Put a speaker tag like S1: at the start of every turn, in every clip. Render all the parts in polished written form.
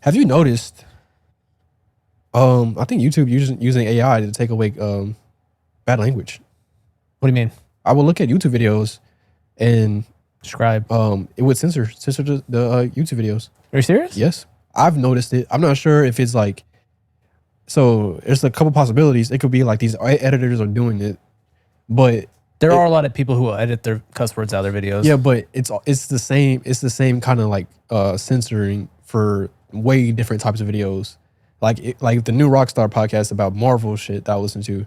S1: Have you noticed? I think YouTube using AI to take away bad language.
S2: What do you mean?
S1: I will look at YouTube videos and
S2: Describe.
S1: it would censor the YouTube videos.
S2: Are you serious?
S1: Yes, I've noticed it. I'm not sure if it's like. So there's a couple possibilities. It could be like these editors are doing it, but
S2: There are a lot of people who will edit their cuss words out of their videos.
S1: yeah, but it's the same. It's the same kind of like censoring for way different types of videos. Like the new Rockstar podcast about Marvel shit that I listen to.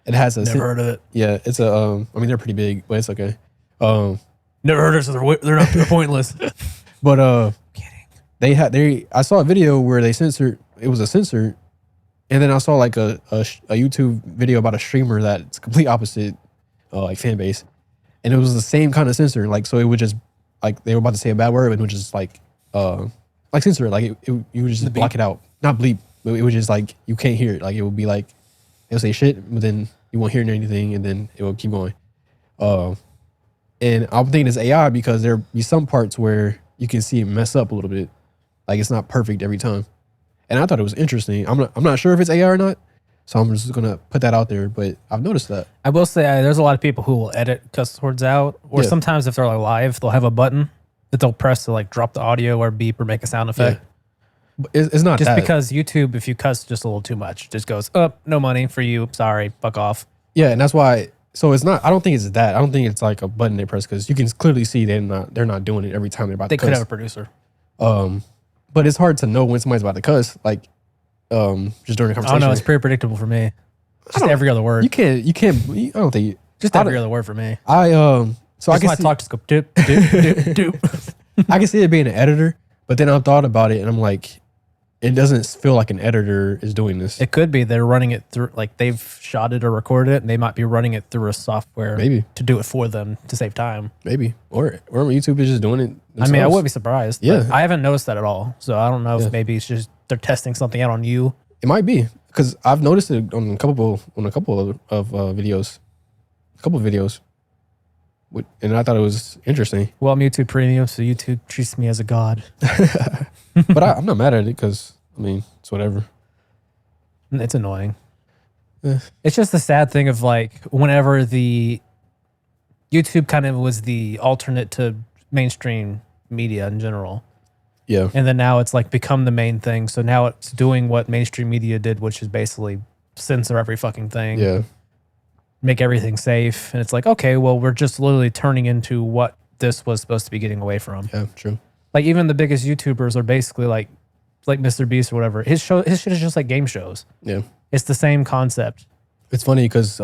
S1: It has a
S2: Never heard of it.
S1: Yeah, it's a. I mean, they're pretty big, but it's okay.
S2: Never heard of it. So they're pointless.
S1: But
S2: Kidding.
S1: I saw a video where they censored. It was a censor, and then I saw like a YouTube video about a streamer that's complete opposite, like fan base, and it was the same kind of censor. Like so, it would just like they were about to say a bad word, and it would just like censor it. Like you would just block it out, not bleep, but it was just like you can't hear it. Like it would be like it'll say shit, but then you won't hear anything, and then it will keep going. And I'm thinking it's AI because there be some parts where you can see it mess up a little bit, like it's not perfect every time. And I thought it was interesting. I'm not sure if it's AI or not, so I'm just gonna put that out there. But I've noticed that.
S2: I will say there's a lot of people who will edit cuss words out, or sometimes if they're like live, they'll have a button that they'll press to like drop the audio or beep or make a sound effect.
S1: Yeah. But it's not
S2: just
S1: that.
S2: because YouTube, if you cuss just a little too much, just goes up, no money for you. Sorry, fuck off.
S1: Yeah, and that's why. So it's not. I don't think it's that. I don't think it's like a button they press because you can clearly see they're not doing it every time they're about to cuss.
S2: They could have a producer.
S1: But it's hard to know when somebody's about to cuss. Like, just during the conversation.
S2: Oh no, it's pretty predictable for me. Just every other word.
S1: You can't. I don't think.
S2: Just every other word for me.
S1: So I can
S2: talk just go doop doop doop doop.
S1: I can see it being an editor, but then I've thought about it and I'm like, it doesn't feel like an editor is doing this.
S2: It could be they're running it through, like they've shot it or recorded it, and they might be running it through a software
S1: maybe
S2: to do it for them to save time.
S1: Maybe, or YouTube is just doing it themselves.
S2: I mean, I wouldn't be surprised.
S1: Yeah,
S2: I haven't noticed that at all, so I don't know if maybe it's just they're testing something out on you.
S1: It might be because I've noticed it on a couple of videos, and I thought it was interesting.
S2: Well, I'm YouTube Premium, so YouTube treats me as a god.
S1: But I'm not mad at it because, I mean, it's whatever.
S2: It's annoying. It's just the sad thing of like whenever the YouTube kind of was the alternate to mainstream media in general.
S1: Yeah.
S2: And then now it's like become the main thing. So now it's doing what mainstream media did, which is basically censor every fucking thing.
S1: Yeah.
S2: Make everything safe. And it's like, okay, well, we're just literally turning into what this was supposed to be getting away from.
S1: Yeah, true.
S2: Like even the biggest YouTubers are basically like Mr. Beast or whatever. His shit is just like game shows.
S1: Yeah.
S2: It's the same concept.
S1: It's funny because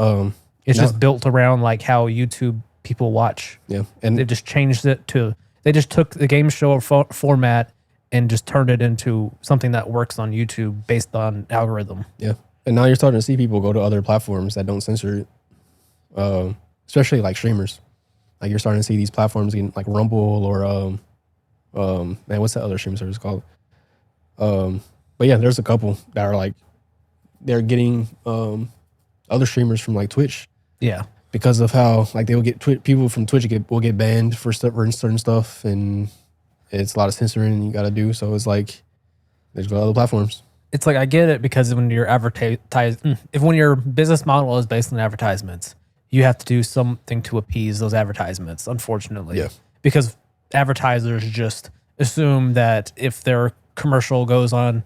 S2: it's just built around like how YouTube people watch.
S1: Yeah. And
S2: they just changed it to, they just took the game show format and just turned it into something that works on YouTube based on algorithm.
S1: Yeah. And now you're starting to see people go to other platforms that don't censor it, especially like streamers. Like you're starting to see these platforms getting like Rumble or man, what's that other streaming service called? But yeah, there's a couple that are like they're getting other streamers from like Twitch.
S2: Yeah,
S1: because of how like they will get people from Twitch will get banned for certain stuff, and it's a lot of censoring you got to do. So it's like there's other platforms.
S2: It's like I get it because when you're when your business model is based on advertisements, you have to do something to appease those advertisements. Unfortunately,
S1: yeah,
S2: because advertisers just assume that if their commercial goes on,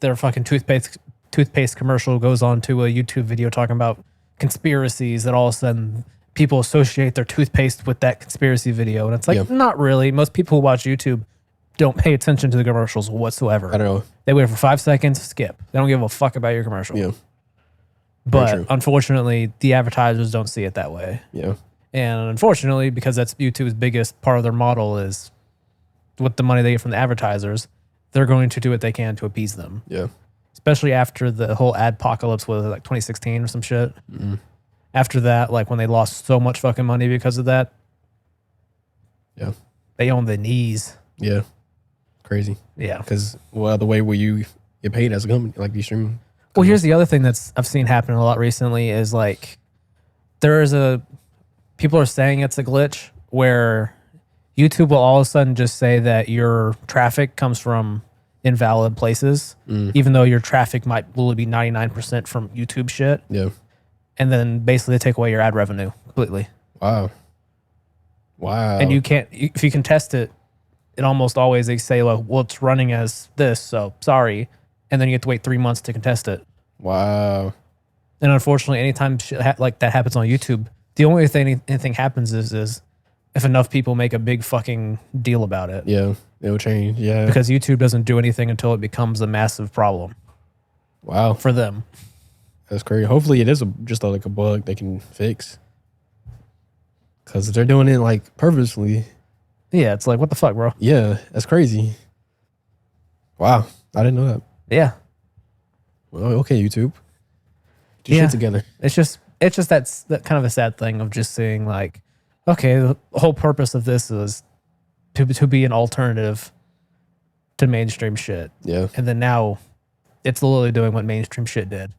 S2: their fucking toothpaste commercial goes on to a YouTube video talking about conspiracies, that all of a sudden people associate their toothpaste with that conspiracy video. And it's like, not really. Most people who watch YouTube don't pay attention to the commercials whatsoever.
S1: I don't know.
S2: They wait for 5 seconds, skip. They don't give a fuck about your commercial.
S1: Yeah.
S2: But unfortunately, the advertisers don't see it that way.
S1: Yeah.
S2: And unfortunately, because that's YouTube's biggest part of their model is with the money they get from the advertisers, they're going to do what they can to appease them.
S1: Yeah.
S2: Especially after the whole adpocalypse was like 2016 or some shit. Mm-hmm. After that, like when they lost so much fucking money because of that.
S1: Yeah.
S2: They own the knees.
S1: Yeah. Crazy.
S2: Yeah.
S1: Because what other way will you get paid as a company, like these streaming?
S2: Well, here's the other thing that's I've seen happen a lot recently is like people are saying it's a glitch where YouTube will all of a sudden just say that your traffic comes from invalid places, even though your traffic might literally be 99% from YouTube shit.
S1: Yeah.
S2: And then basically they take away your ad revenue completely.
S1: Wow.
S2: And you can't, if you can test it, it almost always they say, like, well, it's running as this, so sorry. And then you have to wait 3 months to contest it.
S1: Wow.
S2: And unfortunately, anytime shit like that happens on YouTube, the only way anything happens is if enough people make a big fucking deal about it.
S1: Yeah, it'll change. Yeah.
S2: Because YouTube doesn't do anything until it becomes a massive problem.
S1: Wow.
S2: For them.
S1: That's crazy. Hopefully it is just like a bug they can fix. Because they're doing it like purposely.
S2: Yeah, it's like, what the fuck, bro?
S1: Yeah, that's crazy. Wow. I didn't know that.
S2: Yeah.
S1: Well, okay, YouTube. Get your shit together.
S2: It's just that kind of a sad thing of just seeing like, okay, the whole purpose of this is to be an alternative to mainstream shit.
S1: Yeah.
S2: And then now it's literally doing what mainstream shit did.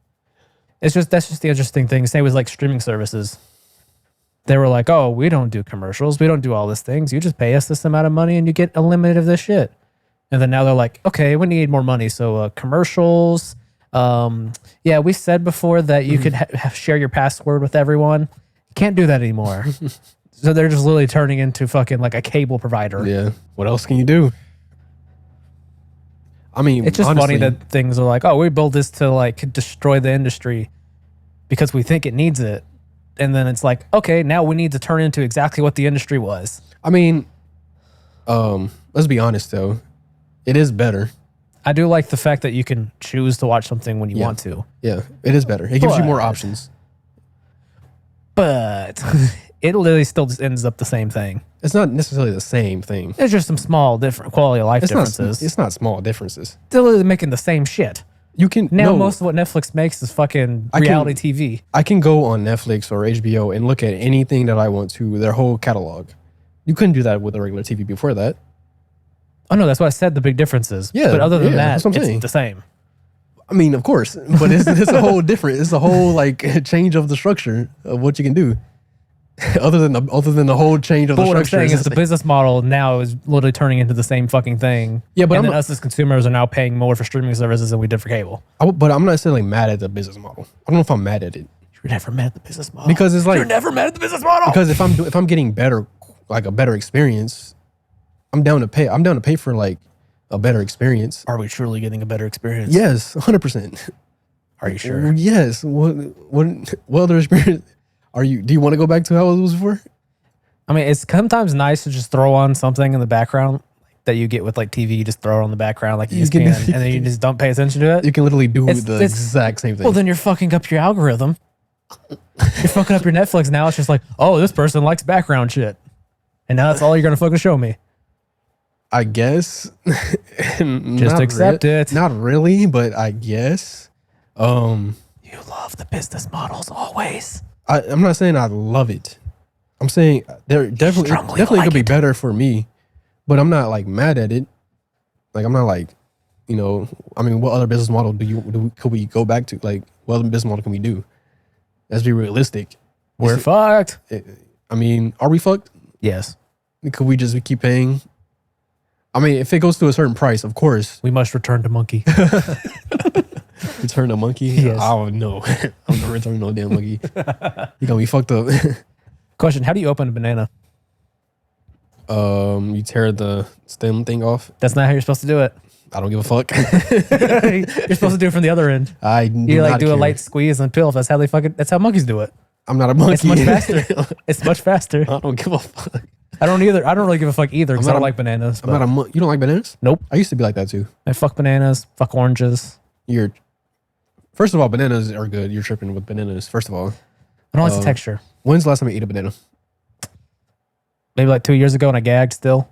S2: That's just the interesting thing. Same with like streaming services. They were like, oh, we don't do commercials. We don't do all these things. You just pay us this amount of money and you get unlimited of this shit. And then now they're like, okay, we need more money. So commercials. Yeah, we said before that you could share your password with everyone. You can't do that anymore. So they're just literally turning into fucking like a cable provider.
S1: Yeah. What else can you do? I mean,
S2: it's just
S1: honestly,
S2: funny that things are like, oh, we built this to like destroy the industry because we think it needs it. And then it's like, okay, now we need to turn into exactly what the industry was.
S1: I mean, let's be honest though. It is better.
S2: I do like the fact that you can choose to watch something when you want to.
S1: Yeah, it is better. It gives you more options.
S2: But it literally still just ends up the same thing.
S1: It's not necessarily the same thing.
S2: There's just some small different quality of life differences.
S1: It's not small differences.
S2: They're literally making the same shit.
S1: You can
S2: most of what Netflix makes is fucking reality TV.
S1: I can go on Netflix or HBO and look at anything that I want to, their whole catalog. You couldn't do that with a regular TV before that.
S2: Oh no, that's what I said. The big difference is.
S1: Yeah,
S2: but other than that,
S1: it's
S2: the same.
S1: I mean, of course, but it's a whole different. It's a whole like change of the structure of what you can do. other than the whole change of the structure.
S2: But what I'm saying is the business model now is literally turning into the same fucking thing.
S1: Yeah, but
S2: then us as consumers are now paying more for streaming services than we did for cable.
S1: But I'm not necessarily mad at the business model. I don't know if I'm mad at it.
S2: You're never mad at the business model
S1: because it's like
S2: you're never mad at the business model.
S1: Because if I'm getting better, like a better experience, I'm down to pay. I'm down to pay for like a better experience.
S2: Are we truly getting a better experience?
S1: Yes, 100%.
S2: Are you sure?
S1: Yes. What other experience are you? Do you want to go back to how it was before?
S2: I mean, it's sometimes nice to just throw on something in the background that you get with like TV. You just throw it on the background like you just can, and then you just don't pay attention to it.
S1: You can literally do the exact same thing.
S2: Well, then you're fucking up your algorithm. You're fucking up your Netflix now. It's just like, oh, this person likes background shit, and now that's all you're gonna fucking show me.
S1: I guess.
S2: Just accept it.
S1: Not really, but I guess.
S2: You love the business models always.
S1: I'm not saying I love it. I'm saying they're definitely could be better for me, but I'm not like mad at it. Like I'm not like, I mean, what other business model could we go back to? Like, what other business model can we do? Let's be realistic.
S2: We're fucked.
S1: I mean, are we fucked?
S2: Yes.
S1: Could we just keep paying? I mean, if it goes to a certain price, of course.
S2: We must return to monkey.
S1: Return to monkey?
S2: Yes.
S1: I don't know. I'm not returning no damn monkey. You gonna be fucked up.
S2: Question, how do you open a banana?
S1: You tear the stem thing off.
S2: That's not how you're supposed to do it.
S1: I don't give a fuck.
S2: You're supposed to do it from the other end. You like do a light squeeze and peel. That's how monkeys do it.
S1: I'm not a monkey.
S2: It's much faster. It's much faster.
S1: I don't give a fuck.
S2: I don't either. I don't really give a fuck either because I don't like bananas.
S1: I'm not you don't like bananas?
S2: Nope.
S1: I used to be like that too.
S2: I fuck bananas. Fuck oranges.
S1: First of all, bananas are good. You're tripping with bananas. First of all,
S2: I don't like the texture.
S1: When's the last time you ate a banana?
S2: Maybe like 2 years ago, and I gagged still.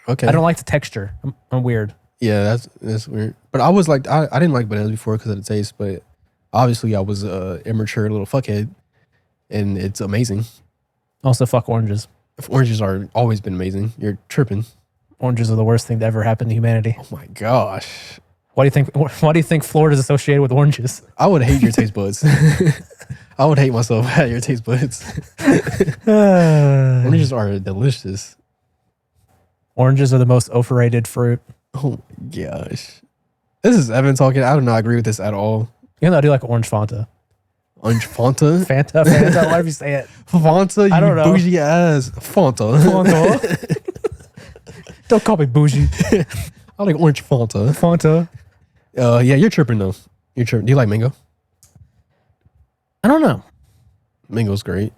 S1: Okay.
S2: I don't like the texture. I'm weird.
S1: Yeah, that's weird. But I was like, I didn't like bananas before because of the taste. But obviously, I was a immature little fuckhead, and it's amazing.
S2: Also, fuck oranges.
S1: Oranges are always been amazing. You're tripping.
S2: Oranges are the worst thing to ever happen to humanity.
S1: Oh my gosh.
S2: Why do you think Florida's associated with oranges?
S1: I would hate your taste buds. I would hate myself at your taste buds. Oranges are delicious.
S2: Oranges are the most overrated fruit.
S1: Oh my gosh. This is Evan talking. I do not agree with this at all.
S2: Even though I do like orange Fanta.
S1: Orange Fanta?
S2: Fanta, whatever you say it.
S1: Fanta,
S2: I don't
S1: you
S2: know.
S1: bougie ass. Fanta.
S2: Fanta. Don't call me bougie.
S1: I like orange Fanta.
S2: Fanta.
S1: Yeah, you're tripping though. You're tripping. Do you like mango?
S2: I don't know.
S1: Mango's great.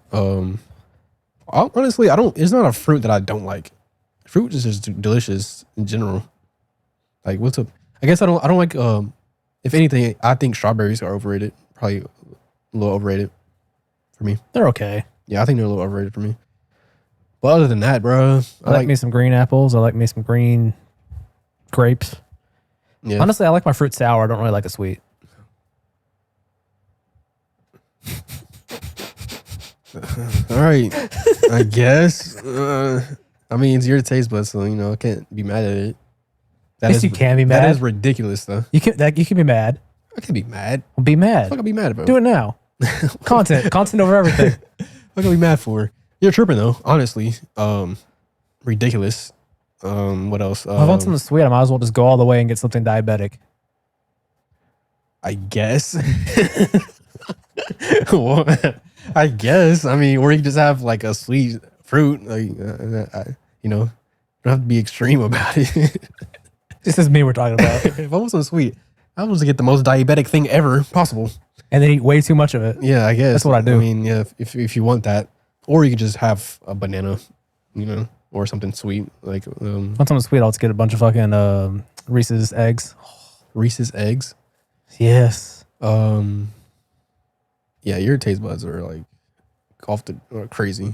S1: Honestly, I don't. It's not a fruit that I don't like. Fruit is just delicious in general. Like, what's up? I guess I don't like. If anything, I think strawberries are overrated. Probably a little overrated for me.
S2: They're okay.
S1: Yeah, I think they're a little overrated for me. But other than that, bro,
S2: I like me some green apples. I like me some green grapes.
S1: Yeah.
S2: Honestly, I like my fruit sour. I don't really like it sweet.
S1: All right, I guess. I mean, it's your taste buds, so I can't be mad at it.
S2: Yes, you can be mad.
S1: That is ridiculous, though.
S2: You can be mad.
S1: I can be mad.
S2: Well, be mad.
S1: What can I be mad about?
S2: Do it now. Content over everything.
S1: What can I be mad for? You're tripping though, honestly. Ridiculous. What else?
S2: If I want something sweet, I might as well just go all the way and get something diabetic.
S1: I guess. Well, I guess. I mean, or you can just have like a sweet fruit. Like, you don't have to be extreme about it.
S2: This is me we're talking about.
S1: If I want something sweet, I want to get the most diabetic thing ever possible.
S2: And then eat way too much of it.
S1: Yeah, I guess.
S2: That's what I do.
S1: I mean, yeah, if you want that. Or you could just have a banana, or something sweet. Like,
S2: Want something sweet, I'll just get a bunch of fucking Reese's eggs.
S1: Reese's eggs.
S2: Yes.
S1: Yeah, your taste buds are like off the crazy.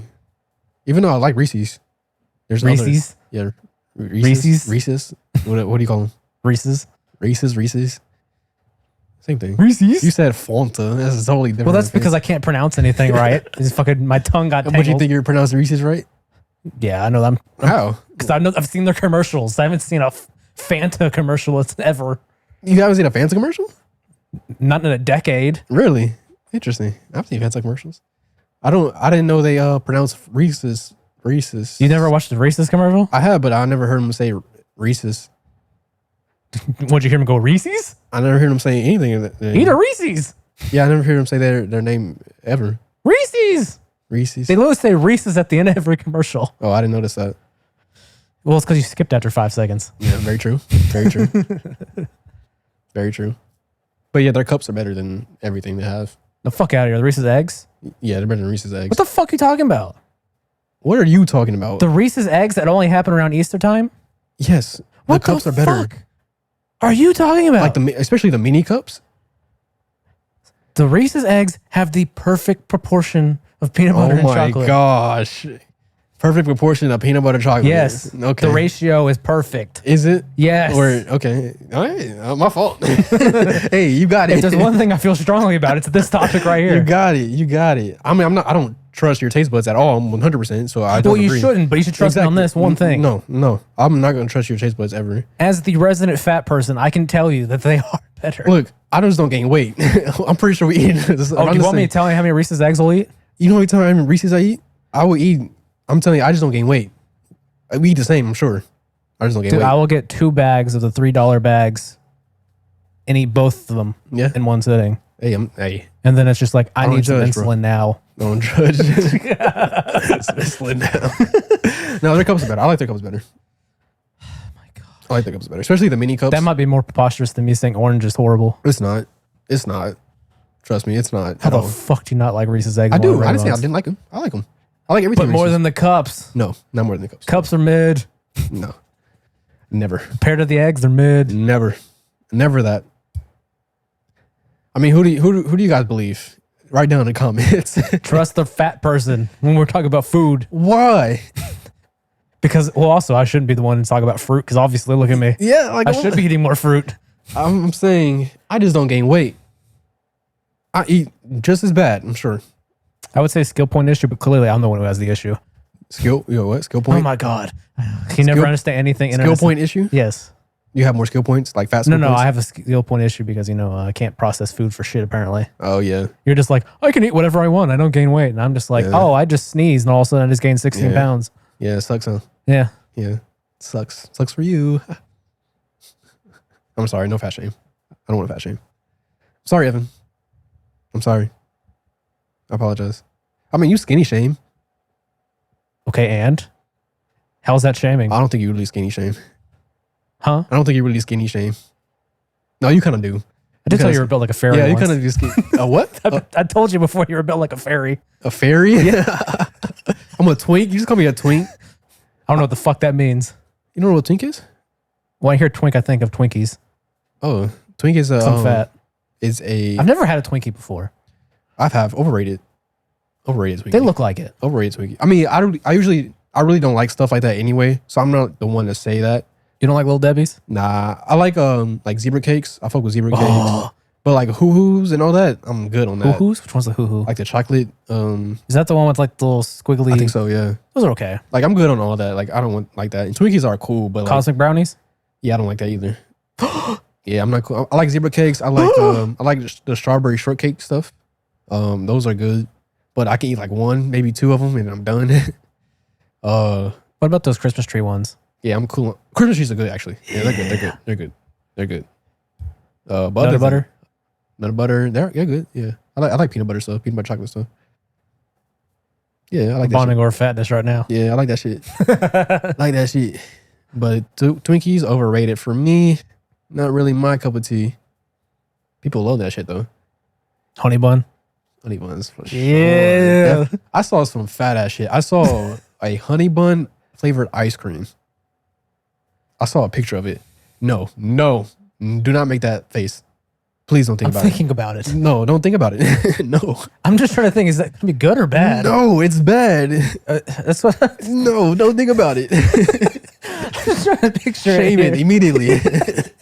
S1: Even though I like Reese's. There's
S2: Reese's?
S1: Yeah.
S2: Reese's?
S1: Reese's. What do you call them?
S2: Reese's.
S1: Reese's. Same thing.
S2: Reese's?
S1: You said Fanta. That's totally different.
S2: Well, that's because I can't pronounce anything right. It's fucking my tongue got tangled.
S1: Would you think you're pronouncing Reese's right?
S2: Yeah, I know them.
S1: How?
S2: Because I've seen their commercials. I haven't seen a Fanta commercial ever.
S1: You haven't seen a Fanta commercial?
S2: Not in a decade.
S1: Really? Interesting. I've seen Fanta commercials. I didn't know they pronounce Reese's.
S2: You never watched the Reese's commercial?
S1: I have, but I never heard them say Reese's.
S2: Would you hear them go Reese's?
S1: I never heard them say anything.
S2: Eat a Reese's.
S1: Yeah, I never heard them say their name ever.
S2: Reese's.
S1: Reese's.
S2: They literally say Reese's at the end of every commercial.
S1: Oh, I didn't notice that.
S2: Well, it's because you skipped after 5 seconds.
S1: Yeah, very true. Very true. Very true. But yeah, their cups are better than everything they have.
S2: The fuck out of here. The Reese's eggs?
S1: Yeah, they're better than Reese's eggs.
S2: What the fuck are you talking about?
S1: What are you talking about?
S2: The Reese's eggs that only happen around Easter time?
S1: Yes,
S2: What
S1: the cups
S2: the
S1: are better.
S2: fuck are you talking about?
S1: Like especially the mini cups.
S2: The Reese's eggs have the perfect proportion of peanut butter and chocolate.
S1: Oh my gosh. Perfect proportion of peanut butter chocolate.
S2: Yes.
S1: Okay.
S2: The ratio is perfect.
S1: Is it?
S2: Yes.
S1: Or okay. All right. My fault. Hey, you got it.
S2: If there's one thing I feel strongly about, it's this topic right here.
S1: You got it. You got it. I mean, I don't trust your taste buds at all. I'm 100%. So I don't
S2: Well, you
S1: agree.
S2: shouldn't, but you should trust me on this one thing.
S1: No. I'm not going to trust your taste buds ever.
S2: As the resident fat person, I can tell you that they are better.
S1: Look, I just don't gain weight. I'm pretty sure we eat.
S2: Oh, do you want me to tell you how many Reese's eggs I'll eat?
S1: You know how many times Reese's I eat? I will eat. I'm telling you, I just don't gain weight. We eat the same, I'm sure. I just don't gain
S2: Dude,
S1: weight.
S2: I will get 2 bags of the $3 bags and eat both of them
S1: Yeah.
S2: in one sitting.
S1: Hey.
S2: And then it's just like, I
S1: Don't
S2: need some
S1: judge, bro.
S2: insulin now.
S1: Don't judge. Slid down. No, their cups are better. I like their cups better.
S2: Oh my God.
S1: I like their cups better. Especially the mini cups.
S2: That might be more preposterous than me saying orange is horrible.
S1: It's not. It's not. Trust me, it's not.
S2: How
S1: at
S2: the
S1: all.
S2: fuck do you not like Reese's eggs?
S1: I do.
S2: More
S1: I didn't say I
S2: ones?
S1: didn't like them. I like them. I like everything.
S2: But more
S1: Reese's.
S2: than the cups.
S1: No, not more than the cups.
S2: Cups are mid.
S1: No. Never.
S2: Compared to the eggs, they're mid.
S1: Never that. I mean, who do you guys believe? Write down in the comments.
S2: Trust the fat person when we're talking about food.
S1: Why?
S2: Because, well, also, I shouldn't be the one to talk about fruit because obviously, look at me.
S1: Yeah, like
S2: I should be eating more fruit.
S1: I'm saying I just don't gain weight. I eat just as bad, I'm sure.
S2: I would say skill point issue, but clearly I'm the one who has the issue.
S1: Skill point?
S2: Oh my God. Can you never understand anything?
S1: Skill point issue?
S2: Yes.
S1: You have more skill points, like fat skill
S2: No,
S1: points?
S2: I have a skill point issue because, I can't process food for shit, apparently.
S1: Oh, yeah.
S2: You're just like, I can eat whatever I want. I don't gain weight. And I'm just like,
S1: Yeah.
S2: oh, I just sneezed and all of a sudden I just gained 16
S1: Yeah.
S2: pounds.
S1: Yeah, it sucks, huh?
S2: Yeah.
S1: Yeah. Sucks. Sucks for you. I'm sorry, no fat shame. I don't want to fat shame. Sorry, Evan. I'm sorry. I apologize. I mean, you skinny shame.
S2: Okay, and how's that shaming?
S1: I don't think you really skinny shame.
S2: Huh?
S1: I don't think you really skinny shame. No, you kind of do.
S2: I did tell you were built like a fairy.
S1: Yeah, you
S2: once.
S1: kind of do skinny. A what?
S2: I told you before you were built like a fairy.
S1: A fairy? Yeah. I'm a twink. You just call me a twink.
S2: I don't know what the fuck that means.
S1: You don't know what twink is?
S2: When I hear twink, I think of Twinkies.
S1: Oh, twink is a.
S2: Some fat.
S1: Is a.
S2: I've never had a Twinkie before.
S1: I've overrated. Overrated Twinkie.
S2: They look like it.
S1: Overrated Twinkie. I mean, I really don't like stuff like that anyway. So I'm not the one to say that.
S2: You don't like Little Debbie's?
S1: Nah, I like zebra cakes. I fuck with zebra cakes. But like hoo-hoos and all that, I'm good on that.
S2: Hoo-hoos? Which one's the hoo-hoo?
S1: Like the chocolate.
S2: Is that the one with like the little squiggly?
S1: I think so. Yeah.
S2: Those are okay.
S1: Like I'm good on all that. Like I don't want like that. And Twinkies are cool, but like,
S2: Cosmic brownies?
S1: yeah, I don't like that either. Yeah, I'm not cool. I like zebra cakes. I like the strawberry shortcake stuff. Those are good, but I can eat like one, maybe two of them, and I'm done.
S2: What about those Christmas tree ones?
S1: Yeah, I'm cool. Christmas trees are good actually. Yeah, they're good. They're good. But
S2: Butter butter?
S1: Nut butter, they're good. Yeah, I like peanut butter stuff, peanut butter chocolate stuff. Yeah, I like that.
S2: Bonding over fatness right now.
S1: Yeah, I like that shit. I like that shit. But Twinkies overrated for me. Not really my cup of tea. People love that shit though.
S2: Honey bun?
S1: Honey buns for sure.
S2: Yeah.
S1: I saw some fat ass shit. I saw a honey bun flavored ice cream. I saw a picture of it. No, do not make that face. Please don't think
S2: I'm
S1: about
S2: thinking about it.
S1: No, don't think about it. No.
S2: I'm just trying to think, is that going to be good or bad?
S1: No, it's bad.
S2: That's what
S1: No, don't think about it.
S2: I'm just trying to picture.
S1: Shame it immediately.
S2: It's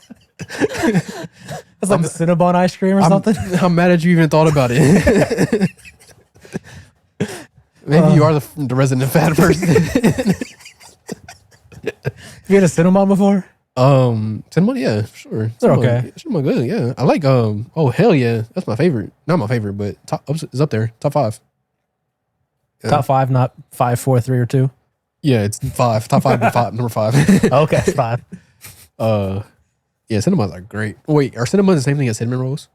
S2: like the Cinnabon ice cream or something.
S1: I'm mad at you even thought about it. Maybe you are the resident fat person.
S2: Have you had a Cinnabon before?
S1: Cinnamon, yeah, sure.
S2: They're okay.
S1: Cinnamon good, yeah. I like oh hell yeah, that's my favorite. Not my favorite, but is up there, top 5. Yeah.
S2: Top 5, not 5, 4, 3, or 2.
S1: Yeah, it's 5. Top 5, number 5.
S2: Okay, it's 5.
S1: Yeah, cinnamons are great. Wait, are cinnamons the same thing as cinnamon rolls?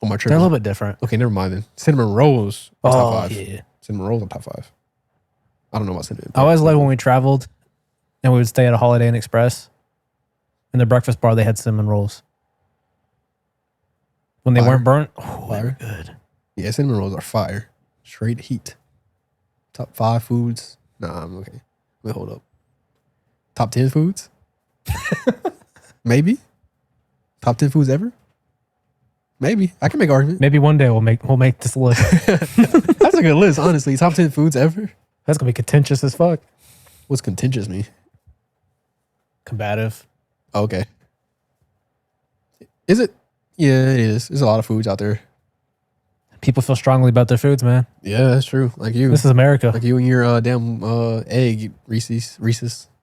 S1: Oh my trip.
S2: They're a little bit different.
S1: Okay, never mind then. Cinnamon rolls are top 5.
S2: Yeah.
S1: Cinnamon rolls are top 5. I don't know about cinnamon.
S2: I always loved when we traveled and we would stay at a Holiday Inn Express. In the breakfast bar, they had cinnamon rolls. When they weren't burnt, they were good.
S1: Yeah, cinnamon rolls are fire. Straight heat. Top 5 foods. Nah, I'm okay. Wait, hold up. Top 10 foods? Maybe. Top 10 foods ever? Maybe. I can make an argument.
S2: Maybe one day we'll make this list.
S1: That's a good list, honestly. Top 10 foods ever?
S2: That's gonna be contentious as fuck.
S1: What's contentious me?
S2: Combative.
S1: Okay. Is it? Yeah, it is. There's a lot of foods out there.
S2: People feel strongly about their foods, man.
S1: Yeah, that's true. Like you.
S2: This is America.
S1: Like you and your damn egg, Reese's,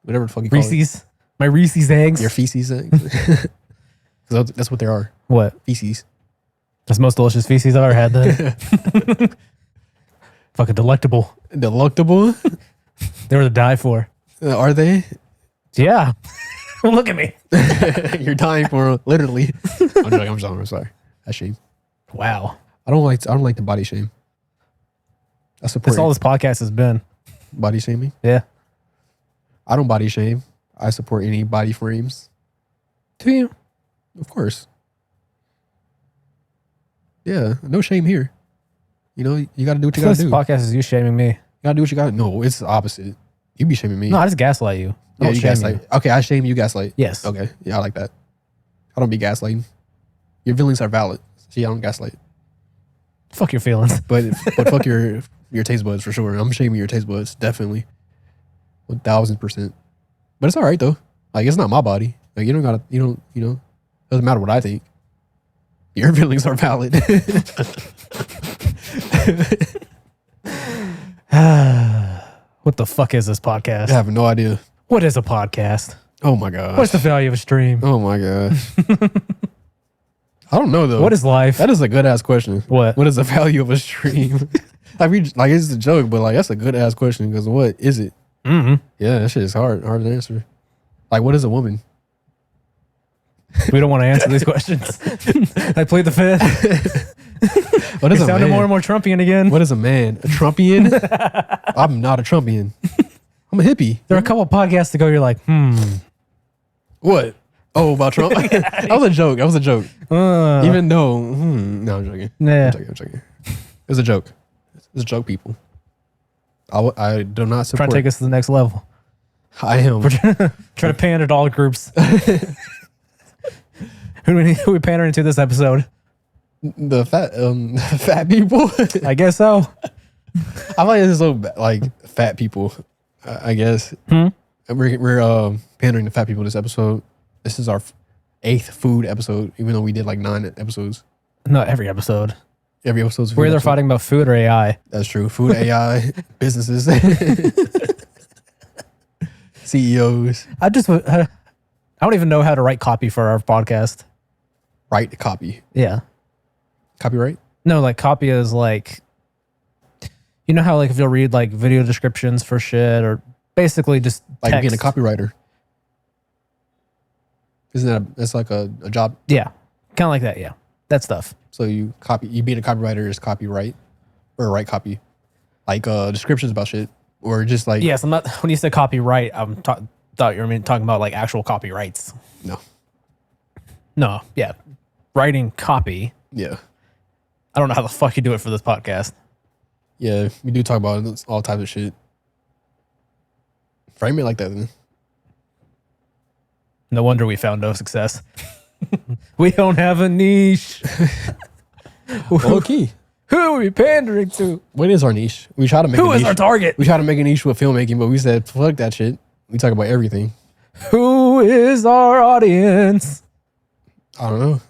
S1: whatever the fuck you call it.
S2: Reese's. My Reese's eggs.
S1: Your feces eggs. That's what they are.
S2: What?
S1: Feces.
S2: That's the most delicious feces I've ever had then. Fucking delectable.
S1: Delectable?
S2: They were to die for.
S1: Are they?
S2: Yeah. Look at me.
S1: You're dying for them, literally. I'm joking. I'm sorry. That's shame.
S2: Wow.
S1: I don't like the body shame. I support
S2: That's all this podcast has been.
S1: body shaming.
S2: Yeah.
S1: I don't body shame. I support any body frames.
S2: Do you?
S1: Of course. Yeah, no shame here. You know, you got to do what you got to
S2: This
S1: do.
S2: podcast is you shaming me.
S1: You got to do what you got to do. No, it's the opposite. You be shaming me.
S2: No, I just gaslight you. I
S1: Yeah,
S2: don't
S1: you
S2: shame
S1: gaslight.
S2: you.
S1: Okay, I shame you gaslight.
S2: Yes.
S1: Okay, yeah, I like that. I don't be gaslighting. Your feelings are valid. See, I don't gaslight.
S2: Fuck your feelings.
S1: But fuck your taste buds for sure. I'm shaming your taste buds, definitely. 1000%. But it's all right though. Like it's not my body. Like you don't, doesn't matter what I think. Your feelings are valid.
S2: What the fuck is this podcast?
S1: I have no idea.
S2: What is a podcast?
S1: Oh my god.
S2: What's the value of a stream?
S1: Oh my gosh. I don't know though.
S2: What is life?
S1: That is a good ass question.
S2: What?
S1: What is the value of a stream? I mean, like it's a joke, but like that's a good ass question because what is it?
S2: Mm-hmm.
S1: Yeah, that shit is hard to answer. Like, what is a woman?
S2: We don't want to answer these questions. I plead the fifth.
S1: What is
S2: It
S1: a
S2: sounded
S1: man?
S2: more and more Trumpian again.
S1: What is a man? A Trumpian? I'm not a Trumpian. I'm a hippie.
S2: There are a couple of podcasts ago. You're like,
S1: What? Oh, about Trump? That was a joke. That was a joke. Even though, no, I'm joking.
S2: Yeah.
S1: I'm joking. It was a joke. It was a joke, people. I do not
S2: Trying
S1: support.
S2: to take us to the next level.
S1: I am.
S2: Trying to pander to all groups. Who are we pandering to this episode?
S1: The fat people.
S2: I guess so.
S1: I like this so like fat people. I guess we're pandering to fat people this episode. This is our 8th food episode, even though we did like 9 episodes.
S2: No, every episode.
S1: Every episode's a food
S2: We're either
S1: episode.
S2: fighting about food or AI.
S1: That's true. Food, AI, businesses, CEOs.
S2: I don't even know how to write copy for our podcast.
S1: Write copy.
S2: Yeah.
S1: Copyright.
S2: No, like copy is like, you know how like if you'll read like video descriptions for shit or basically just
S1: Like
S2: text.
S1: being a copywriter. Isn't that that's like a job?
S2: Yeah. Kind of like that. Yeah. That stuff.
S1: So you being a copywriter is copyright or write copy. Like descriptions about shit. Or just like
S2: Yes. I'm not, when you said copyright, thought you were talking about like actual copyrights.
S1: No.
S2: No. Yeah. Writing copy.
S1: Yeah.
S2: I don't know how the fuck you do it for this podcast.
S1: Yeah, we do talk about all types of shit. Frame it like that then.
S2: No wonder we found no success. We don't have a niche.
S1: Low key.
S2: Who are we pandering to?
S1: What is our niche? We try to make
S2: Who
S1: a
S2: is
S1: niche.
S2: our target?
S1: We try to make a niche with filmmaking, but we said fuck that shit. We talk about everything.
S2: Who is our audience?
S1: I don't know.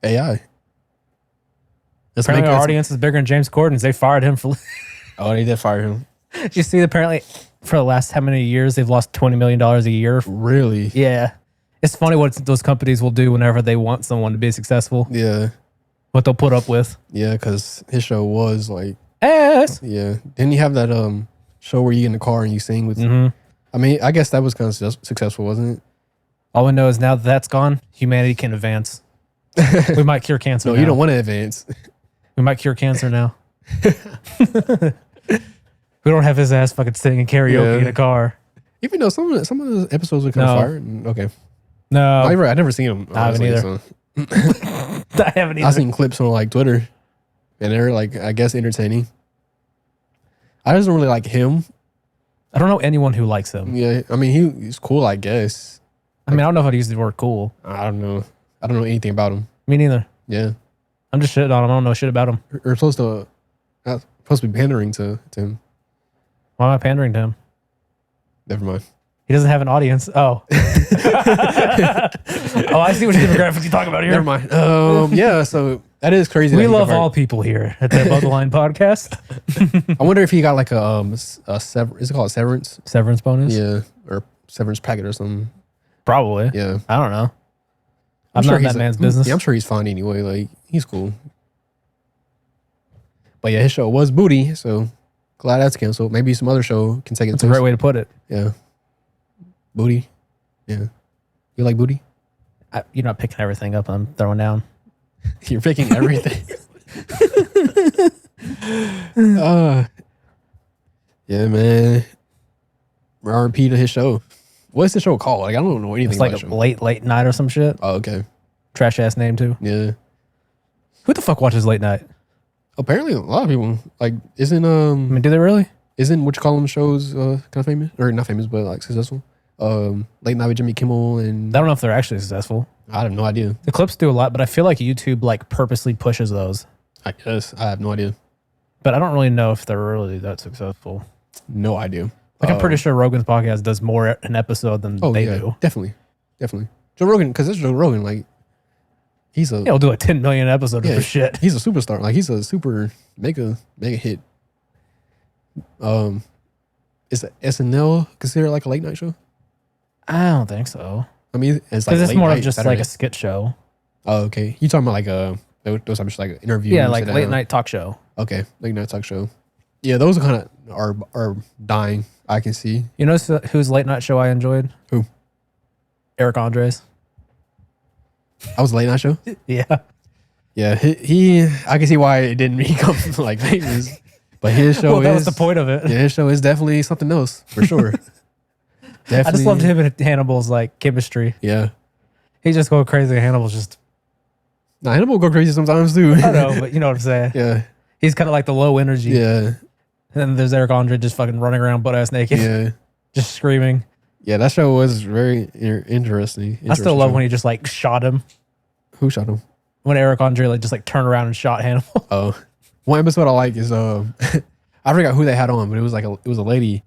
S1: AI. Let's
S2: Apparently our
S1: let's-
S2: audience is bigger than James Corden's. They fired him for...
S1: Oh, they did fire him.
S2: Did you see apparently for the last how many years they've lost $20 million a year?
S1: Really?
S2: Yeah. It's funny what those companies will do whenever they want someone to be successful.
S1: Yeah.
S2: What they'll put up with.
S1: Yeah, because his show was like,
S2: Ass.
S1: yeah. Didn't he have that show where you get in the car and you sing with?
S2: Mm-hmm.
S1: I mean, I guess that was kind of successful, wasn't it?
S2: All we know is now that that's gone, humanity can advance. We might cure cancer
S1: No,
S2: now.
S1: you don't want to advance.
S2: We might cure cancer now. We don't have his ass fucking singing karaoke
S1: Yeah.
S2: in a car.
S1: Even though some of the episodes were kind
S2: No.
S1: of fire. Okay.
S2: No.
S1: I've never seen them.
S2: I haven't
S1: honestly,
S2: either.
S1: so.
S2: I haven't either.
S1: I've seen clips on like Twitter, and they're like, I guess, entertaining. I just don't really like him.
S2: I don't know anyone who likes him.
S1: Yeah, I mean, he's cool, I guess.
S2: I mean, I don't know how to use the word cool.
S1: I don't know. I don't know anything about him.
S2: Me neither.
S1: Yeah,
S2: I'm just shitting on him. I don't know shit about him.
S1: we're supposed to be pandering to him.
S2: Why am I pandering to him?
S1: Never mind.
S2: He doesn't have an audience. Oh. Oh, I see what demographic you're talking about here.
S1: Never mind. Yeah, so that is crazy.
S2: We
S1: that he
S2: love
S1: got
S2: all people here at the Above the Line podcast.
S1: fired. I wonder if he got like a is it called severance?
S2: Severance bonus?
S1: Yeah, or severance packet or something.
S2: Probably.
S1: Yeah,
S2: I don't know. I'm
S1: sure
S2: not in
S1: he's
S2: that man's business.
S1: Yeah, I'm sure he's fine anyway. Like he's cool. But yeah, his show was booty, so glad that's canceled. Maybe some other show can take it.
S2: That's a great way to put it.
S1: Yeah, booty. Yeah, you like booty?
S2: You're not picking everything up I'm throwing down.
S1: You're picking everything. Yeah, man. RP to his show. What's the show called? Like I don't know anything
S2: It's like
S1: about
S2: a
S1: the show.
S2: late night or some shit.
S1: Oh, okay.
S2: Trash ass name too.
S1: Yeah.
S2: Who the fuck watches late night?
S1: Apparently, a lot of people like isn't
S2: I mean, do they really?
S1: isn't what you call them shows kind of famous or not famous but like successful. Late Night with Jimmy Kimmel and
S2: I don't know if they're actually successful.
S1: I have no idea.
S2: The clips do a lot, but I feel like YouTube like purposely pushes those.
S1: I guess I have no idea.
S2: But I don't really know if they're really that successful.
S1: No idea.
S2: Like I'm pretty sure Rogan's podcast does more an episode than they do.
S1: Definitely. Joe Rogan, because it's Joe Rogan. Like he's a
S2: Yeah, he'll do a 10 million episode
S1: yeah,
S2: for shit.
S1: He's a superstar. Like he's a super mega hit. Is SNL considered like a late night show?
S2: I don't think so.
S1: I mean, it's like
S2: Because it's
S1: late
S2: more
S1: night,
S2: of just
S1: Saturday.
S2: like a skit show.
S1: Oh, okay. You talking about like those type of like interviews?
S2: Yeah, like
S1: and,
S2: late night talk show.
S1: Okay, late night talk show. Yeah, those are kind of are dying. I can see.
S2: You know whose late night show I enjoyed?
S1: Who?
S2: Eric Andres.
S1: I was a late night show.
S2: Yeah.
S1: Yeah, he I can see why it didn't become like famous, but his show
S2: Well, that was
S1: is
S2: the point of it.
S1: yeah, his show is definitely something else for sure. Definitely,
S2: I just loved him and Hannibal's like chemistry.
S1: Yeah,
S2: He just go crazy. Hannibal's just
S1: nah, Hannibal go crazy sometimes too.
S2: I know, but you know what I'm saying.
S1: Yeah,
S2: He's kind of like the low energy.
S1: yeah,
S2: And then there's Eric Andre just fucking running around butt ass naked,
S1: yeah,
S2: just screaming.
S1: yeah. That show was very interesting.
S2: I still love when he just like shot him.
S1: Who shot him?
S2: When Eric Andre like just like turned around and shot Hannibal.
S1: Oh, one episode I like is I forgot who they had on, but it was like it was a lady,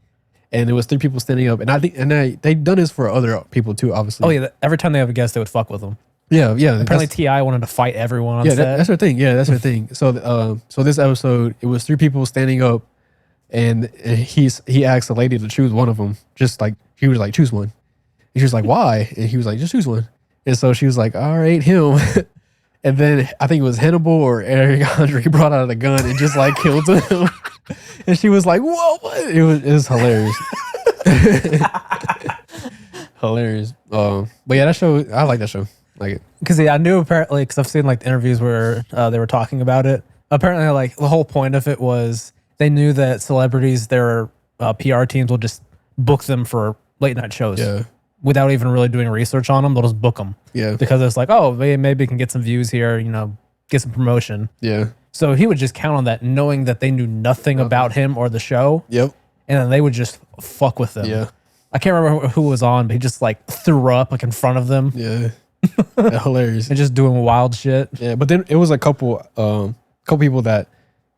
S1: and it was 3 people standing up, and I think they done this for other people too, obviously.
S2: Oh yeah, every time they have a guest, they would fuck with them.
S1: Yeah, yeah.
S2: Apparently, Ti wanted to fight everyone on set.
S1: That's her thing. Yeah, that's her thing. So, so this episode, it was 3 people standing up, and he asked the lady to choose one of them. Just like he was like, choose one. And she was like, why? And he was like, just choose one. And so she was like, all right, him. And then I think it was Hannibal or Eric Andre brought out a gun and just like killed him. And she was like, whoa, what? It was hilarious. Hilarious. But yeah, that show, I like that show. Like it.
S2: Because I knew apparently, because I've seen like the interviews where they were talking about it. Apparently, like the whole point of it was they knew that celebrities, their PR teams will just book them for late night shows.
S1: Yeah.
S2: Without even really doing research on them, they'll just book them.
S1: Yeah.
S2: Because it's like, oh, maybe we can get some views here, you know, get some promotion.
S1: Yeah.
S2: So he would just count on that, knowing that they knew nothing about him or the show.
S1: Yep.
S2: And then they would just fuck with them.
S1: Yeah.
S2: I can't remember who was on, but he just like threw up like in front of them
S1: Yeah. Hilarious.
S2: and just doing wild shit.
S1: Yeah. But then it was a couple people that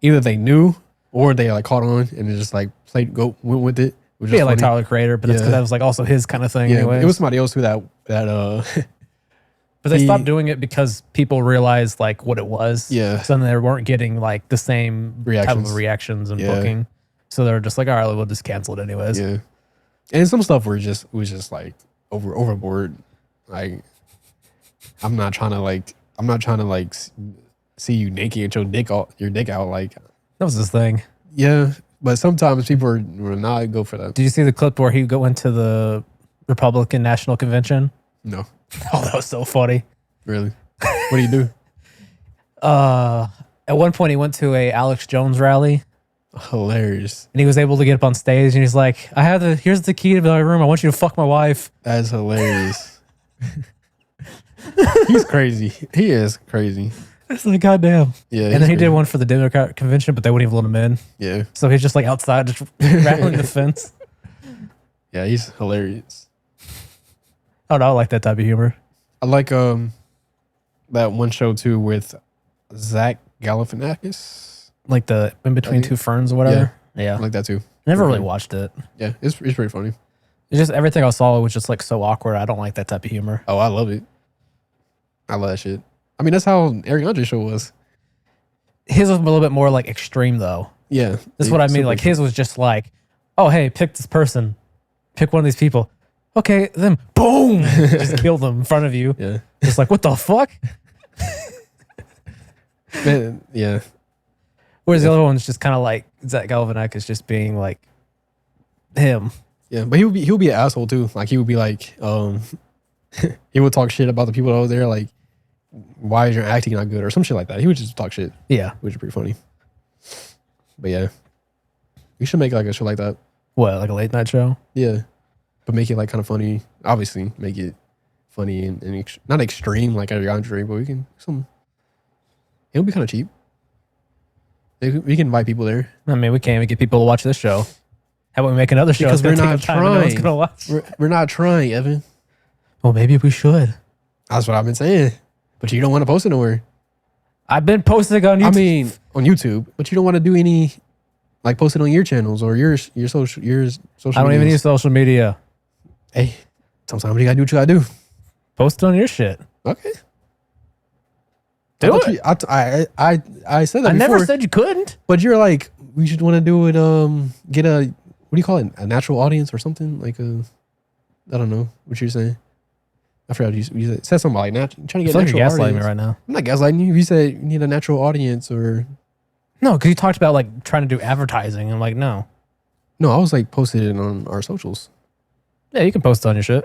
S1: either they knew or they like caught on and it just like went with it. Which
S2: Yeah,
S1: is
S2: like
S1: funny.
S2: Tyler Creator, but it's because that was like also his kind of thing.
S1: Yeah,
S2: Anyways.
S1: it was somebody else who that
S2: But they stopped doing it because people realized like what it was.
S1: Yeah.
S2: So then they weren't getting like the same type of reactions and booking. So they were just like, all right, we'll just cancel it anyways.
S1: Yeah. And some stuff was just like overboard. Like I'm not trying to like see you naked and your dick out like
S2: That was his thing.
S1: yeah. But sometimes people will not go for that.
S2: Did you see the clip where he went to the Republican National Convention?
S1: No.
S2: Oh, that was so funny.
S1: Really? What do you do?
S2: At one point, he went to a Alex Jones rally,
S1: Hilarious.
S2: and he was able to get up on stage, and he's like, here's the key to my room. I want you to fuck my wife.
S1: That's hilarious. He's crazy. He is crazy.
S2: It's like, goddamn.
S1: Yeah.
S2: And then he did one for the Democrat convention, but they wouldn't even let him in.
S1: Yeah.
S2: So he's just like outside, just rattling the fence.
S1: Yeah, he's hilarious.
S2: Oh, no, I like that type of humor.
S1: I like that one show too with Zach Galifianakis.
S2: Like the In Between Two Ferns or whatever. Yeah.
S1: I like that too.
S2: Never really watched it.
S1: Yeah, it's pretty funny.
S2: It's just everything I saw was just like so awkward. I don't like that type of humor.
S1: Oh, I love it. I love that shit. I mean, that's how Eric Andre's show was.
S2: His was a little bit more like extreme though.
S1: Yeah.
S2: That's what I mean. Like his was just like, oh, hey, pick this person. Pick one of these people. Okay, then boom, just kill them in front of you.
S1: Yeah.
S2: Just like, what the fuck?
S1: Man, yeah.
S2: Whereas the other one's just kind of like Zach Galifianakis just being like him.
S1: Yeah, but he'll be an asshole too. Like he would be like, he would talk shit about the people over there, like, why is your acting not good or some shit like that. He would just talk shit.
S2: Yeah.
S1: Which is pretty funny. But yeah. You should make like a show like that.
S2: What, like a late night show?
S1: Yeah. But make it like kind of funny. Obviously, make it funny and not extreme like Eric Andre, but we can it'll be kind of cheap. We can invite people there.
S2: I mean, we can't even get people to watch this show. How about we make another show?
S1: Because we're not
S2: time and no one's
S1: trying.
S2: gonna watch.
S1: We're not trying, Evan.
S2: Well, maybe we should.
S1: That's what I've been saying. But you don't want to post it nowhere.
S2: I've been posting on YouTube.
S1: I mean, on YouTube, but you don't want to do any, like, post it on your channels or your social.
S2: I don't even use social media.
S1: Hey, sometimes you gotta do what you gotta do.
S2: Post it on your shit.
S1: Okay.
S2: Do it.
S1: I said that.
S2: I
S1: before,
S2: never said you couldn't.
S1: But you're like, we should want to do it. Get a, what do you call it? A natural audience or something like a. I don't know what you're saying. I forgot you said something like trying to get
S2: I feel like
S1: natural
S2: you're gaslighting
S1: audience.
S2: me right now.
S1: I'm not gaslighting you. You said you need a natural audience or.
S2: No, because you talked about like trying to do advertising. I'm like, no.
S1: No, I was like posted it on our socials.
S2: Yeah, you can post it on your shit.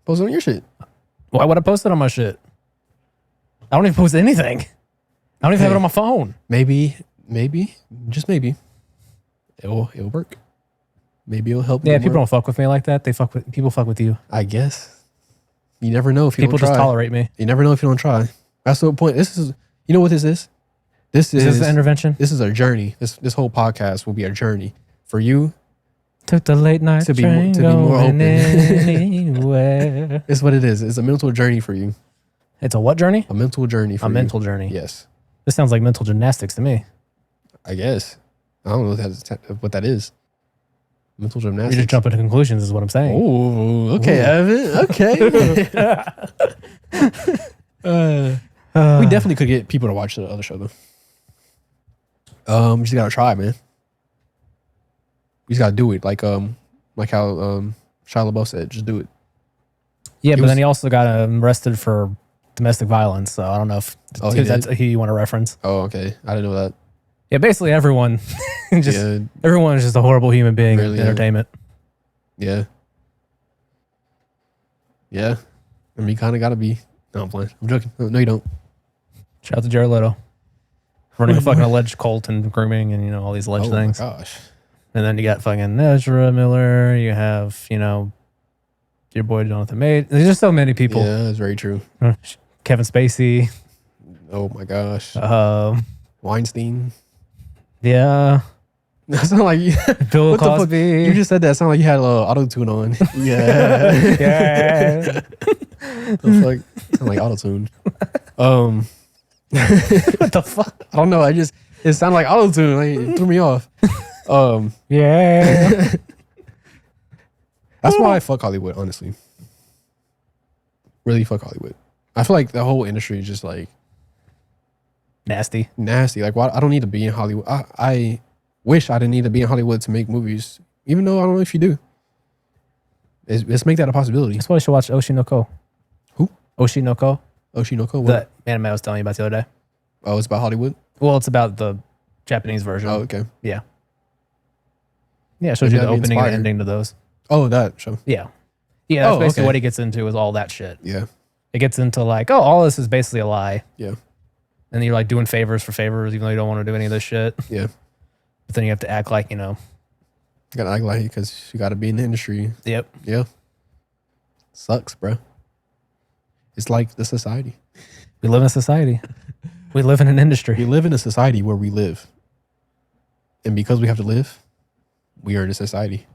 S1: Post it on your shit.
S2: Why would I post it on my shit? I don't even post anything. I don't even have it on my phone.
S1: Maybe, just maybe, it'll work. Maybe it'll help.
S2: Yeah, people don't fuck with me like that. People fuck with you.
S1: I guess. You never know if you
S2: people
S1: don't try.
S2: Just tolerate me.
S1: You never know if you don't try. That's the point. This is, you know what this is? This is
S2: the intervention.
S1: This is a journey. This whole podcast will be a journey for you.
S2: Took the late night
S1: to be
S2: train
S1: more open.
S2: Anywhere.
S1: It's what it is. It's a mental journey for you.
S2: It's a what journey?
S1: A mental journey for you.
S2: A mental journey.
S1: Yes.
S2: This sounds like mental gymnastics to me.
S1: I guess. I don't know what that is. Mental gymnastics.
S2: You're just jumping to conclusions is what I'm saying.
S1: Oh, okay, Evan. Okay. We definitely could get people to watch the other show though. We just gotta try, man. We just gotta do it. Like how Shia LaBeouf said, just do it.
S2: Yeah, but then he also got arrested for domestic violence. So I don't know if that's who you want to reference.
S1: Oh, okay. I didn't know that.
S2: Yeah, basically everyone, everyone is just a horrible human being in entertainment.
S1: Yeah. Yeah. I mean, you kind of got to be. No, I'm playing. I'm joking. No, you don't.
S2: Shout out to Jared Leto. Running a fucking alleged cult and grooming and, all these alleged things.
S1: Oh, my gosh.
S2: And then you got fucking Ezra Miller. You have, your boy Jonathan Maid. There's just so many people.
S1: Yeah, that's very true.
S2: Kevin Spacey.
S1: Oh, my gosh. Weinstein.
S2: Yeah.
S1: That sound like
S2: Bill Cosby.
S1: You just said that. Sound like you had a little auto tune on. Yeah.
S2: Yeah.
S1: The fuck? Sound like auto tune.
S2: What the fuck?
S1: I don't know. It sounded like auto tune. Like, it threw me off.
S2: Yeah.
S1: That's why I fuck Hollywood. Honestly, really fuck Hollywood. I feel like the whole industry is just like
S2: nasty.
S1: Like, why? I don't need to be in Hollywood. I wish I didn't need to be in Hollywood to make movies, even though I don't know if you do. Let's make that a possibility.
S2: That's why you should watch Oshinoko.
S1: Who?
S2: Oshinoko.
S1: Oshinoko?
S2: The anime I was telling you about the other day.
S1: Oh, it's about Hollywood?
S2: Well, it's about the Japanese version.
S1: Oh, okay.
S2: Yeah. Yeah, it shows you the opening and ending to those.
S1: Oh, that show.
S2: Yeah. Yeah, that's basically what he gets into is all that shit.
S1: Yeah.
S2: It gets into like, all this is basically a lie.
S1: Yeah.
S2: And you're like doing favors for favors, even though you don't want to do any of this shit.
S1: Yeah.
S2: But then you have to act like,
S1: You gotta act like it because you gotta be in the industry.
S2: Yep.
S1: Yeah. Sucks, bro. It's like the society.
S2: We live in a society. We live in an industry.
S1: We live in a society where we live. And because we have to live, we are in a society.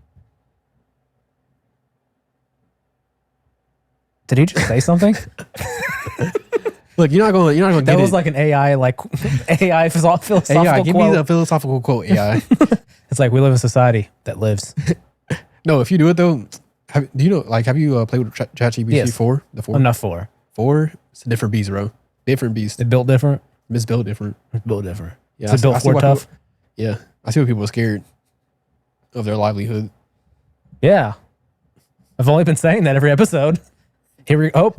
S2: Did he just say something?
S1: Look, you're not gonna get it.
S2: That was like an AI philosophical
S1: AI, give
S2: quote.
S1: me the philosophical quote, AI.
S2: It's like we live in a society that lives.
S1: No, if you do it though, have you played with ChatGPT
S2: Yes.
S1: 4? The 4?
S2: I'm not for.
S1: 4? It's a different beast, bro. Different beast.
S2: It built different.
S1: It's built different.
S2: It's built different.
S1: Yeah,
S2: Is it built for tough?
S1: Yeah. I see why people are scared of their livelihood.
S2: Yeah. I've only been saying that every episode. Here we go.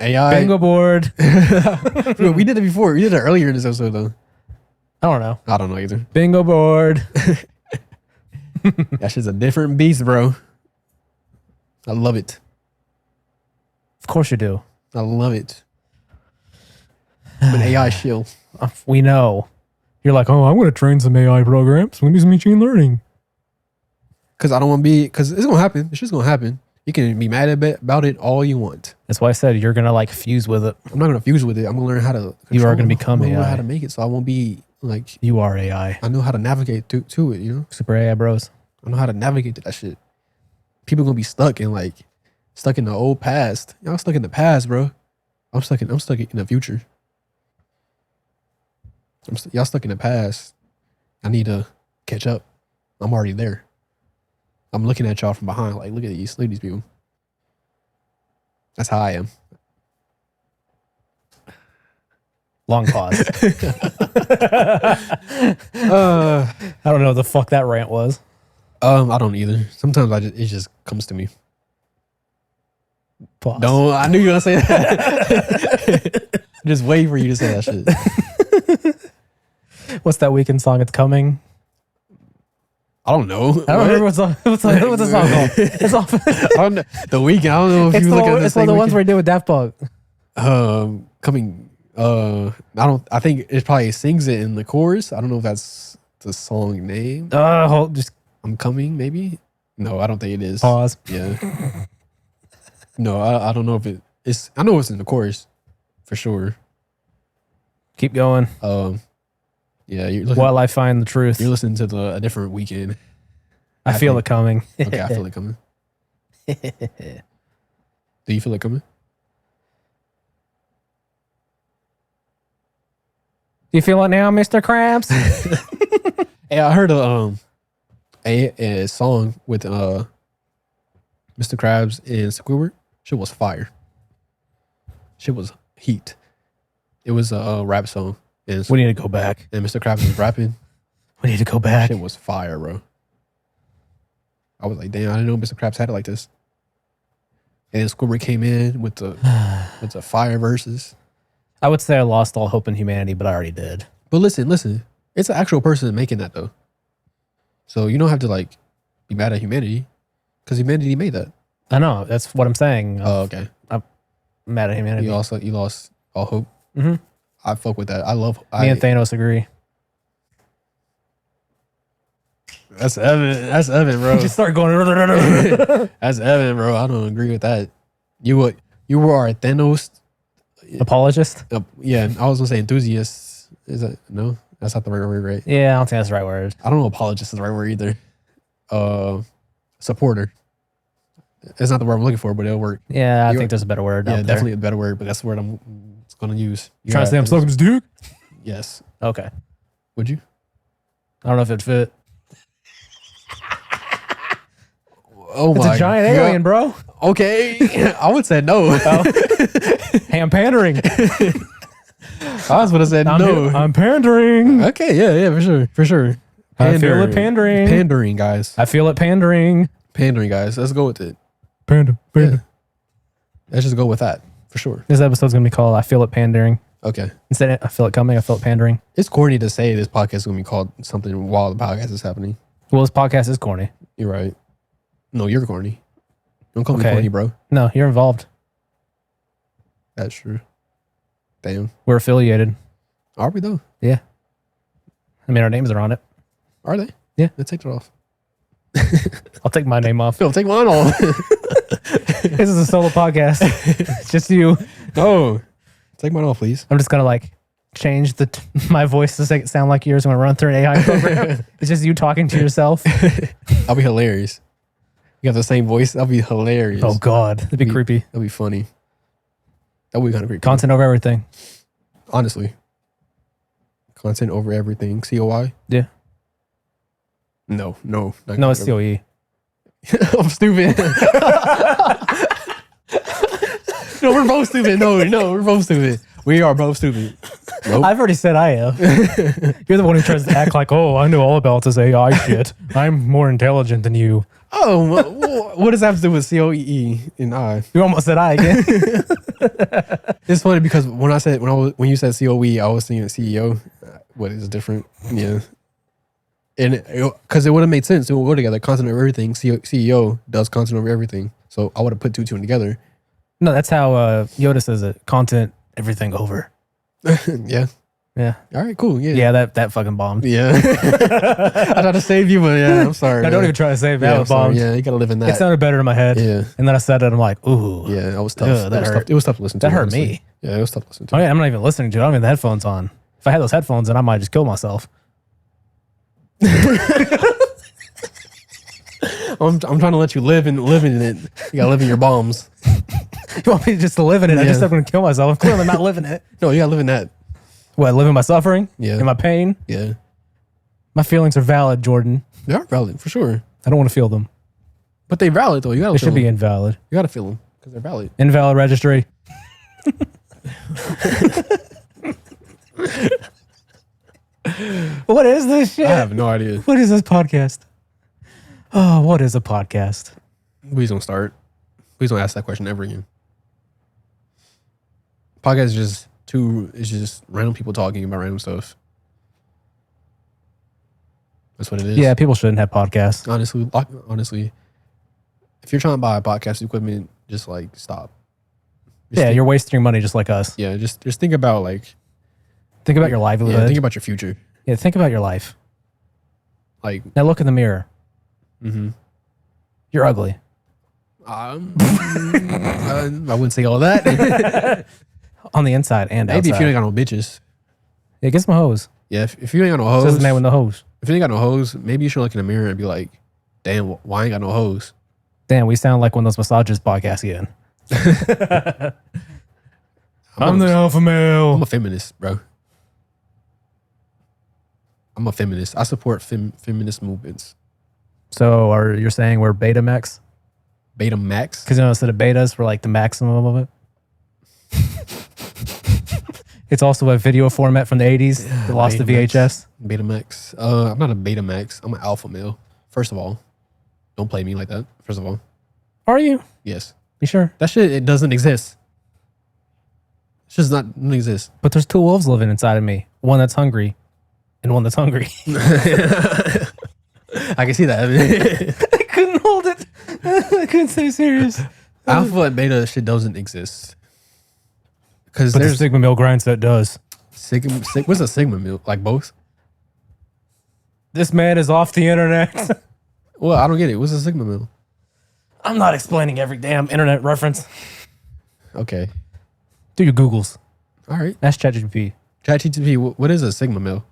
S1: AI.
S2: Bingo board.
S1: We did it before. We did it earlier in this episode though.
S2: I don't know.
S1: I don't know either.
S2: Bingo board.
S1: That shit's a different beast, bro. I love it.
S2: Of course you do.
S1: I love it. I'm an AI shill.
S2: We know. You're like, I'm going to train some AI programs. I'm going to do some machine learning.
S1: Because I don't want to be, because it's going to happen. It's just going to happen. You can be mad about it all you want.
S2: That's why I said you're going to like fuse with it.
S1: I'm not going to fuse with it. I'm going to learn how to.
S2: You are going to become AI.
S1: I'm going to learn how to make it so I won't be like.
S2: You are AI.
S1: I know how to navigate to it,
S2: Super AI bros.
S1: I know how to navigate to that shit. People going to be stuck in the old past. Y'all stuck in the past, bro. I'm stuck in the future. Y'all stuck in the past. I need to catch up. I'm already there. I'm looking at y'all from behind. Like, look at these people. That's how I am.
S2: Long pause. I don't know what the fuck that rant was.
S1: I don't either. Sometimes it just comes to me.
S2: Pause.
S1: No, I knew you were gonna say that. Just wait for you to say that shit.
S2: What's that Weekend song? It's coming.
S1: I don't know.
S2: I don't remember what's the song called. It's off.
S1: The Weekend. I don't know if
S2: It's
S1: you look at
S2: it's one of the ones where I did with Daft Punk.
S1: Coming. I think it probably sings it in the chorus. I don't know if that's the song name.
S2: Just
S1: I'm coming, maybe. No, I don't think it is.
S2: pause.
S1: Yeah. No, I don't know if it's. I know it's in the chorus, for sure.
S2: Keep going.
S1: Yeah.
S2: While I find the truth.
S1: You're listening to a different Weekend.
S2: I feel it coming.
S1: Okay, I feel it coming. Do you feel it coming?
S2: You feel it now, Mr. Krabs?
S1: Hey, I heard a song with Mr. Krabs and Squidward. Shit was fire. Shit was heat. It was a rap song. And
S2: We need to go back.
S1: and Mr. Krabs was rapping.
S2: We need to go back.
S1: Shit was fire, bro. I was like, damn, I didn't know Mr. Krabs had it like this. And then Squidward came in with the fire verses.
S2: I would say I lost all hope in humanity, but I already did.
S1: But listen, it's an actual person making that though. So you don't have to like be mad at humanity because humanity made that.
S2: I know. That's what I'm saying.
S1: Oh, okay.
S2: I'm mad at humanity.
S1: You lost all hope.
S2: Mm-hmm.
S1: I fuck with that. I love.
S2: Me and Thanos agree.
S1: That's Evan, bro.
S2: Just start going.
S1: That's Evan, bro. I don't agree with that. You were a Thanos.
S2: Apologist?
S1: Yeah, I was gonna say enthusiast. Is that no? That's not the right word, right?
S2: Yeah, I don't think that's the right word.
S1: I don't know. Apologist is the right word either. Supporter. It's not the word I'm looking for, but it'll work.
S2: Yeah, I think there's a better word.
S1: Yeah,
S2: out there.
S1: definitely a better word, but that's the word I'm gonna use.
S2: You trying to say I'm sucking his dick?
S1: Yes.
S2: Okay.
S1: Would you?
S2: I don't know if it fit.
S1: Oh
S2: It's
S1: my!
S2: a giant alien, bro.
S1: Okay, I would say no.
S2: Hey, I'm pandering.
S1: I was gonna say no.
S2: I'm pandering.
S1: Okay, yeah, for sure.
S2: I feel it pandering.
S1: Pandering, guys.
S2: I feel it pandering.
S1: Pandering, guys. Let's go with it.
S2: Pander.
S1: Yeah. Let's just go with that for sure.
S2: This episode's gonna be called "I Feel It Pandering."
S1: Okay.
S2: Instead of "I Feel It Coming," I feel it pandering.
S1: It's corny to say this podcast is gonna be called something while the podcast is happening.
S2: Well, this podcast is corny.
S1: You're right. No, you're corny. Don't call me
S2: Okay.
S1: corny, bro.
S2: No, you're involved.
S1: That's true. Damn.
S2: We're affiliated.
S1: Are we though?
S2: Yeah. I mean, our names are on it.
S1: Are they?
S2: Yeah.
S1: Let's take it off.
S2: I'll take my name off.
S1: Phil, take mine off.
S2: This is a solo podcast. It's just you.
S1: No. Take mine off, please.
S2: I'm just gonna like change my voice to make it sound like yours when I run through an AI program. It's just you talking to yourself.
S1: I'll be hilarious. You have the same voice. That'll be hilarious.
S2: Oh God, that'd be creepy.
S1: That'll be funny. That'll be kind of creepy.
S2: Content over everything.
S1: Honestly. Content over everything. COI?
S2: Yeah.
S1: No.
S2: No, it's COE.
S1: I'm stupid. No, we're both stupid. No, we're both stupid. We are both stupid. Nope.
S2: I've already said I am. You're the one who tries to act like, oh, I know all about this AI shit. I'm more intelligent than you.
S1: Oh, what does that have to do with COE and I?
S2: You almost said I again.
S1: It's funny because when you said COE, I was thinking CEO. What is different? Yeah. And because it would have made sense, it would go together. Content over everything. CEO does content over everything. So I would have put two and together.
S2: No, that's how Yoda says it. Content, everything over.
S1: Yeah.
S2: Yeah.
S1: All right. Cool. Yeah.
S2: Yeah, that fucking bombed.
S1: Yeah. I tried to save you, but yeah, I'm sorry.
S2: No, don't even try to save me.
S1: Yeah,
S2: That
S1: I'm
S2: was
S1: sorry.
S2: bombed.
S1: Yeah, you gotta live in that.
S2: It sounded better in my head.
S1: Yeah.
S2: And then I said it, I'm like, ooh.
S1: Yeah, that was tough.
S2: Ugh, that
S1: was
S2: hurt.
S1: tough. It was tough to listen to.
S2: That hurt
S1: honestly.
S2: me.
S1: Yeah, it was tough to listen to.
S2: Oh yeah, I'm not even listening to it. I don't have the headphones on. If I had those headphones, then I might just kill myself.
S1: I'm trying to let you live in it. You gotta live in your bombs.
S2: You want me just to live in it? I just
S1: Yeah.
S2: said I'm going to kill myself. I'm clearly not living it.
S1: No, you gotta live in that.
S2: What, live in my suffering?
S1: Yeah.
S2: In my pain?
S1: Yeah.
S2: My feelings are valid, Jordan.
S1: They are valid for sure.
S2: I don't want to feel them.
S1: But they valid though. You gotta
S2: They
S1: feel
S2: should be
S1: them.
S2: invalid.
S1: You gotta feel them because they're valid.
S2: Invalid registry. What is this shit?
S1: I have no idea.
S2: What is this podcast? Oh, what is a podcast?
S1: Please don't start. Please don't ask that question ever again. Podcast is just random people talking about random stuff. That's what it is.
S2: Yeah, people shouldn't have podcasts.
S1: Honestly, if you're trying to buy podcast equipment, just like stop.
S2: Yeah, you're wasting your money just like us.
S1: Yeah, just think about like
S2: Think about your livelihood.
S1: think about your future.
S2: Yeah, think about your life.
S1: Like,
S2: Now look in the mirror.
S1: mm-hmm.
S2: You're ugly.
S1: I wouldn't say all that.
S2: On the inside and
S1: Maybe
S2: outside.
S1: if you ain't got no bitches.
S2: Yeah, get some hoes.
S1: Yeah, if you ain't got no hoes.
S2: Says the man with no hoes.
S1: If you ain't got no hoes, maybe you should look in the mirror and be like, damn, why I ain't got no hoes?
S2: Damn, we sound like one of those misogynist podcasts again. I'm the alpha male.
S1: I'm a feminist, bro. I'm a feminist. I support feminist movements.
S2: So you're saying we're beta max?
S1: Beta max?
S2: Because instead of betas, we're like the maximum of it. It's also a video format from the 80s that lost to VHS.
S1: Beta max. I'm not a beta max. I'm an alpha male. First of all, don't play me like that. First of all.
S2: Are you?
S1: Yes.
S2: You sure?
S1: That shit, it doesn't exist. It's just doesn't exist.
S2: But there's two wolves living inside of me. One that's hungry and one that's hungry.
S1: I can see that.
S2: I couldn't hold it. I couldn't stay serious.
S1: Alpha and beta shit doesn't exist. Because
S2: But the
S1: there's
S2: Sigma male grindset does.
S1: what's a sigma male? Like both?
S2: This man is off the internet.
S1: Well, I don't get it. What's a sigma male?
S2: I'm not explaining every damn internet reference.
S1: Okay.
S2: Do your Googles.
S1: All right.
S2: That's ChatGPT.
S1: ChatGPT, what is a sigma male?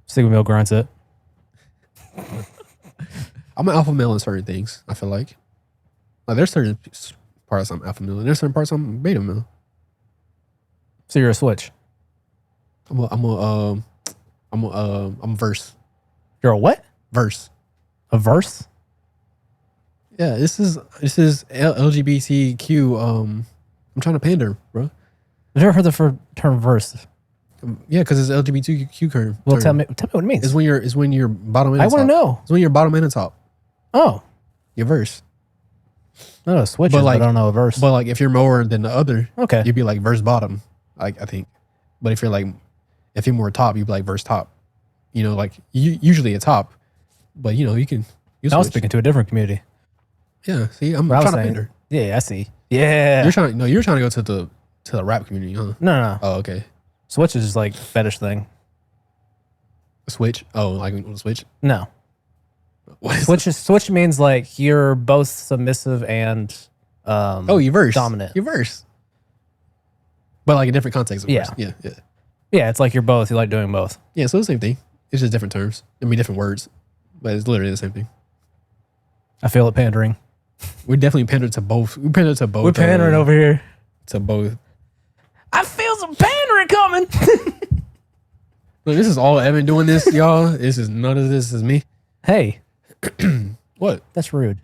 S2: Sigma male grindset.
S1: I'm an alpha male in certain things, I feel like. Like there's certain parts I'm alpha male and there's certain parts I'm beta male.
S2: So you're a switch.
S1: I'm a verse.
S2: You're a what?
S1: Verse.
S2: A verse?
S1: Yeah, this is LGBTQ. I'm trying to pander, bro.
S2: I've never heard the term verse.
S1: Yeah, because it's LGBTQ term.
S2: Well, tell me what it means.
S1: It's when you're bottom and
S2: I
S1: top.
S2: want to know.
S1: It's when you're bottom and the top.
S2: Oh,
S1: Your verse.
S2: I know switches, but I don't know a verse.
S1: But like if you're more than the other,
S2: Okay.
S1: you'd be like verse bottom. Like I think. But if you're more top, you'd be like verse top. You know, like usually a top. But you know, you
S2: I was speaking to a different community.
S1: Yeah, see, I'm
S2: What I was
S1: trying to
S2: saying.
S1: pander.
S2: Yeah, I see. Yeah.
S1: You're trying to go to the rap community, huh?
S2: No.
S1: Oh, okay.
S2: Switch is just like a fetish thing.
S1: Switch. Oh, like switch.
S2: No.
S1: What is
S2: Switch means like you're both submissive and
S1: you verse.
S2: dominant.
S1: You verse. But like a different context, of
S2: Yeah.
S1: course. Yeah, yeah.
S2: Yeah, it's like you're both. You like doing both.
S1: Yeah, so the same thing. It's just different terms. I mean, different words. But it's literally the same thing.
S2: I feel it pandering.
S1: We definitely pandered to both. We pandered to both.
S2: We're pandering over here.
S1: To both.
S2: I feel some pandering coming.
S1: Look, this is all Evan doing this, y'all. None of this is me.
S2: Hey,
S1: What?
S2: that's rude.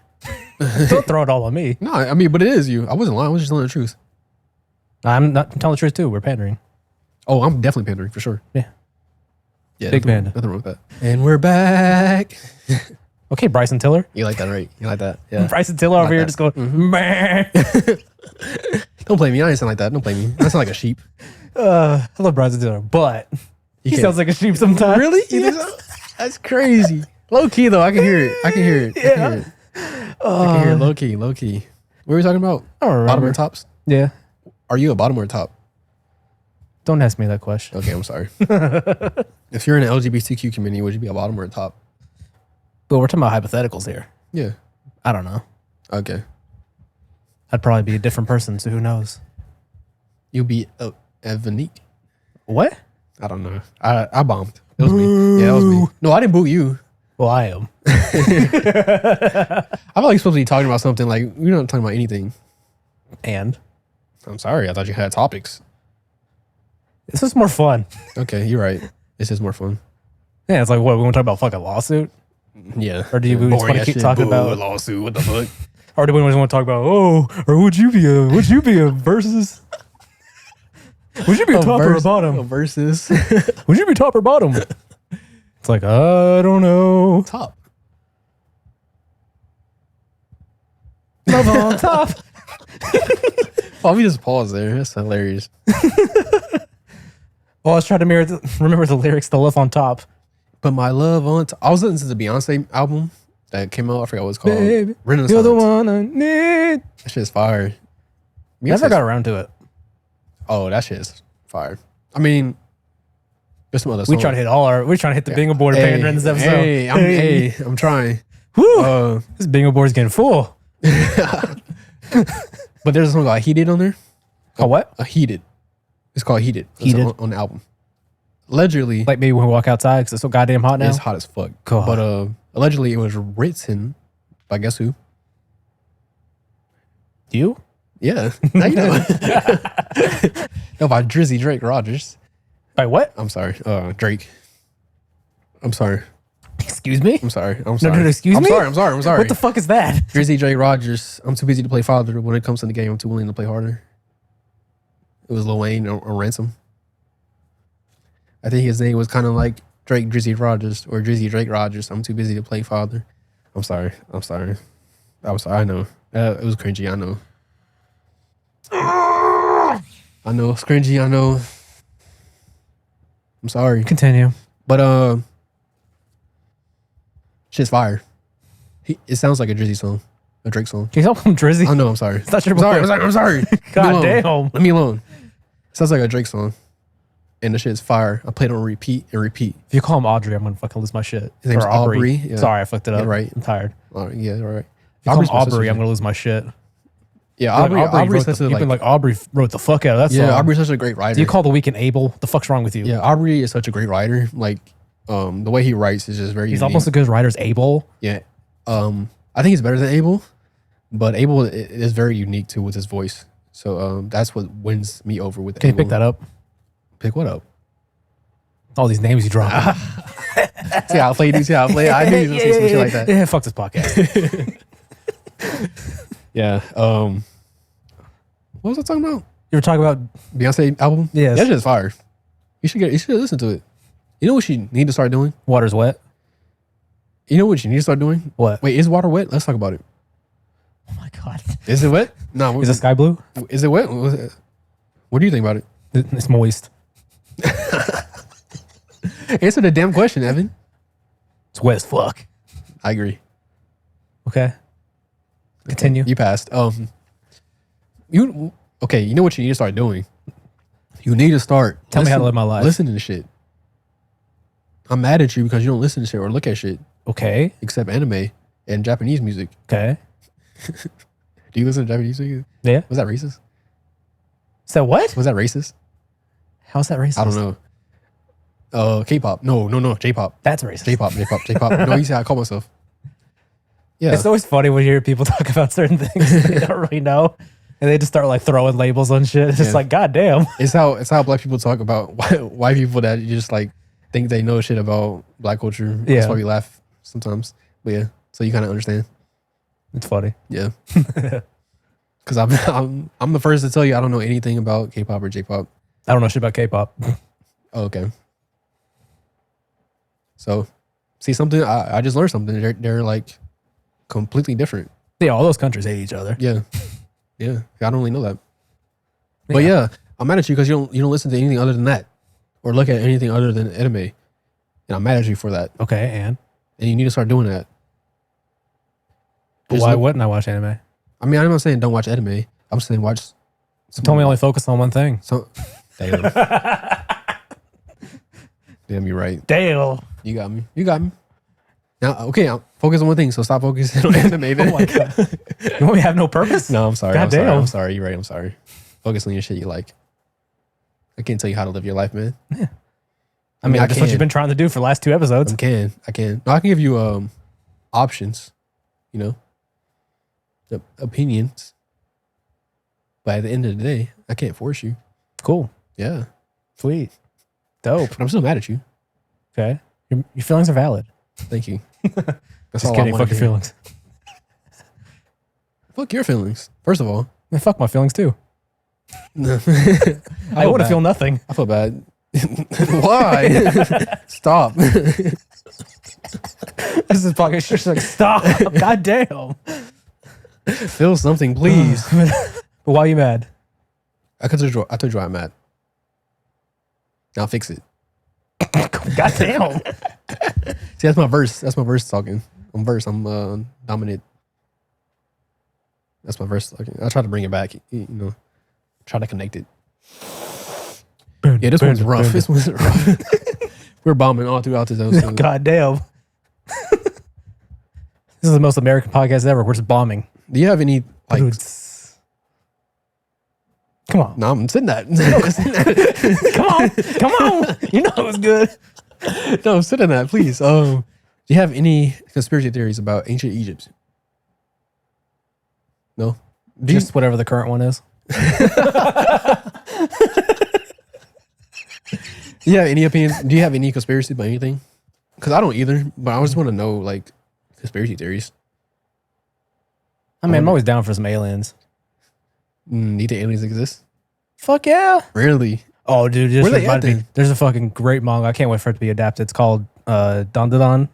S2: Don't throw it all on me.
S1: No, I mean, but it is you. I wasn't lying. I was just telling the truth.
S2: I'm telling the truth too. We're pandering.
S1: Oh, I'm definitely pandering for sure.
S2: Yeah.
S1: Yeah,
S2: Big
S1: nothing,
S2: panda.
S1: Nothing wrong with that. And we're back.
S2: Okay, Bryson Tiller.
S1: You like that, right? You like that? Yeah.
S2: Bryson Tiller over here
S1: that.
S2: just going, "Meh."
S1: Don't blame me. I ain't sound like that. Don't blame me. I sound like a sheep.
S2: I love Bryson Tiller, but he
S1: can't-
S2: sounds like a sheep sometimes.
S1: Really? You think
S2: Yeah.
S1: so? That's crazy. Low key though, I can hear it. I can hear it. I can hear it. I can hear it. Low key. Low key. What were we talking about?
S2: I don't
S1: Bottom
S2: remember.
S1: or tops?
S2: Yeah.
S1: Are you a bottom or a top?
S2: Don't ask me that question.
S1: Okay, I'm sorry. If you're in the LGBTQ community, would you be a bottom or a top?
S2: But we're talking about hypotheticals here.
S1: Yeah.
S2: I don't know.
S1: Okay.
S2: I'd probably be a different person, so who knows?
S1: You'll be Evanique.
S2: What?
S1: I don't know. I bombed. It was me. Yeah, that was me. No, I didn't boot you.
S2: Well, I am.
S1: I feel like you're supposed to be talking about something like we're not talking about anything.
S2: And
S1: I'm sorry. I thought you had topics.
S2: this is more fun.
S1: Okay, you're right. This is more fun.
S2: Yeah, it's like, what, we want to talk about fucking lawsuit?
S1: Yeah.
S2: Or do you just want to keep talking about
S1: a lawsuit? What the fuck?
S2: Or do we want to talk about, or would you be a versus? Would you be a top or a bottom?
S1: Versus
S2: Would you be top or bottom? It's like, I don't know.
S1: top.
S2: Love on top.
S1: Oh, we just pause there. That's hilarious.
S2: Well, I was trying to remember the lyrics to Love on Top.
S1: But my love on top. I was listening to the Beyonce album that came out. I forgot what it's called.
S2: Baby,
S1: Renaissance.
S2: you're the one I need.
S1: That shit's fire.
S2: Never got around to it.
S1: Oh, that shit is fire. I mean, there's some other songs.
S2: We're trying to hit the bingo board
S1: Hey,
S2: Pandering this episode.
S1: I'm trying.
S2: Woo! This bingo board's getting full.
S1: But there's a song called Heated on there.
S2: Oh, what?
S1: Heated. It's called Heated.
S2: Heated?
S1: On the album. Allegedly,
S2: Like maybe when we walk outside because it's so goddamn hot now.
S1: it's hot as fuck.
S2: God.
S1: But allegedly it was written by guess who?
S2: You?
S1: Yeah. Now you know. No, by Drizzy Drake Rogers.
S2: By what?
S1: I'm sorry. Drake. I'm sorry.
S2: Excuse me?
S1: I'm sorry. I'm
S2: No,
S1: sorry.
S2: excuse
S1: I'm
S2: me?
S1: sorry. I'm sorry. I'm sorry.
S2: What the fuck is that?
S1: Drizzy Drake Rogers. I'm too busy to play father. When it comes to the game, I'm too willing to play harder. It was Lil Wayne or Ransom. I think his name was kind of like Drake Drizzy Rogers or Drizzy Drake Rogers. I'm too busy to play father. I'm sorry. I'm sorry. I was sorry. I know. It was cringy. I know. I know. It's cringy. I know. I'm sorry.
S2: Continue.
S1: But shit's fire. It sounds like a Drizzy song, a Drake song.
S2: Can you help him, Drizzy?
S1: Oh no, I'm sorry.
S2: It's not your
S1: I'm
S2: boy.
S1: sorry. I'm sorry.
S2: God damn.
S1: Let me alone. It sounds like a Drake song, and the shit's fire. I played it on repeat and repeat.
S2: If you call him Audrey, I'm gonna fucking lose my shit.
S1: His name's
S2: Or
S1: Aubrey. Yeah.
S2: Sorry, I fucked it up.
S1: Yeah, right.
S2: I'm tired.
S1: Yeah, all right.
S2: If you call him
S1: Aubrey's my
S2: Aubrey,
S1: sister's
S2: I'm
S1: name.
S2: gonna lose my shit.
S1: Yeah,
S2: Like,
S1: Aubrey's
S2: wrote
S1: such a
S2: you've been like Aubrey wrote the fuck out of that
S1: yeah.
S2: song.
S1: Aubrey's such a great writer.
S2: Do you call The Weeknd Abel? The fuck's wrong with you?
S1: Yeah, Aubrey is such a great writer. Like, the way he writes is just very.
S2: He's
S1: unique.
S2: almost as good as writer as Abel.
S1: Yeah. I think he's better than Abel, but Abel is very unique too with his voice. So that's what wins me over with.
S2: Can you
S1: Abel.
S2: pick that up?
S1: Pick what up?
S2: All these names you drop.
S1: See how I played these. See how I played. I knew you were gonna say some shit like that.
S2: Yeah, fuck this podcast.
S1: Yeah. What was I talking about?
S2: You were talking about
S1: Beyonce album?
S2: Yes.
S1: That shit is fire. You should listen to it. You know what you need to start doing?
S2: Water's Wet?
S1: You know what you need to start doing?
S2: What?
S1: Wait, is water wet? Let's talk about it.
S2: Oh my God.
S1: Is it wet? No.
S2: Is it sky blue?
S1: Is it wet? What do you think about it?
S2: It's moist.
S1: Answer the damn question, Evan.
S2: It's wet as fuck.
S1: I agree.
S2: Okay. Continue.
S1: You passed. You know what you need to start doing? You need to start.
S2: Tell me how to live my life.
S1: Listening to shit. I'm mad at you because you don't listen to shit or look at shit
S2: Okay.
S1: except anime and Japanese music.
S2: Okay.
S1: Do you listen to Japanese music?
S2: Yeah.
S1: Was that racist?
S2: So what?
S1: Was that racist?
S2: How's that racist?
S1: I don't know. K-pop. No. J-pop.
S2: That's racist.
S1: J-pop. No, you see how I call myself. Yeah.
S2: It's always funny when you hear people talk about certain things they don't really know. And they just start like throwing labels on shit. It's just
S1: Yeah.
S2: like, God damn.
S1: It's how black people talk about white people that you just like think they know shit about black culture.
S2: Yeah.
S1: That's why we laugh sometimes. But yeah, so you kind of understand.
S2: It's funny.
S1: Yeah. Because I'm the first to tell you I don't know anything about K-pop or J-pop.
S2: I don't know shit about K-pop.
S1: Oh, okay. So, see something? I just learned something. They're like completely different.
S2: Yeah, all those countries hate each other.
S1: Yeah. Yeah. I don't really know that. But yeah, I'm mad at you because you don't listen to anything other than that, or look at anything other than anime, and I'm mad at you for that.
S2: Okay, and
S1: You need to start doing that.
S2: but
S1: Just
S2: why
S1: look-
S2: wouldn't I watch anime?
S1: I mean, I'm not saying don't watch anime. I'm saying watch.
S2: So tell me only focus on one thing.
S1: So, damn. Damn, you're right.
S2: Damn.
S1: You got me. Now, okay, I'm focused on one thing, so stop focusing on anime. Then.
S2: Oh my God. You want me to have no purpose?
S1: No, I'm sorry.
S2: God
S1: I'm sorry.
S2: damn.
S1: I'm sorry. You're right. I'm sorry. Focus on your shit you like. I can't tell you how to live your life, man.
S2: I mean, that's what
S1: can.
S2: you've been trying to do for the last 2 episodes.
S1: I can. No, I can give you options, the opinions. But at the end of the day, I can't force you.
S2: Cool.
S1: Yeah.
S2: Sweet. Dope.
S1: But I'm still mad at you.
S2: Okay. Your feelings are valid.
S1: Thank you. That's
S2: Just
S1: all
S2: kidding.
S1: I wanna
S2: Fuck your
S1: hear.
S2: feelings.
S1: Fuck your feelings. First of all.
S2: Man, fuck my feelings too.
S1: I
S2: I want to feel nothing.
S1: I feel bad. Why? Stop.
S2: This is fucking just like, stop. God damn.
S1: Feel something, please.
S2: But why are you mad?
S1: I told you I'm mad. Now fix it.
S2: God damn.
S1: See, that's my verse. That's my verse talking. I'm dominant. That's my verse talking. I try to bring it back. Try to connect it. Yeah, this one's rough. This one's rough. We're bombing all throughout this episode.
S2: God damn. This is the most American podcast ever. We're just bombing.
S1: Do you have any like?
S2: Come on.
S1: No, I'm sitting that.
S2: Come on. You know it was good.
S1: No, I'm sitting that. Please. Do you have any conspiracy theories about ancient Egypt? No.
S2: Just whatever the current one is.
S1: Do you have any opinions? Do you have any conspiracy about anything? Because I don't either, but I just want to know like conspiracy theories.
S2: I mean, I'm always down for some aliens.
S1: Do you think aliens exist?
S2: Fuck yeah.
S1: Really?
S2: Oh, dude,
S1: Where they at then?
S2: there's a fucking great manga. I can't wait for it to be adapted. It's called Dandadan.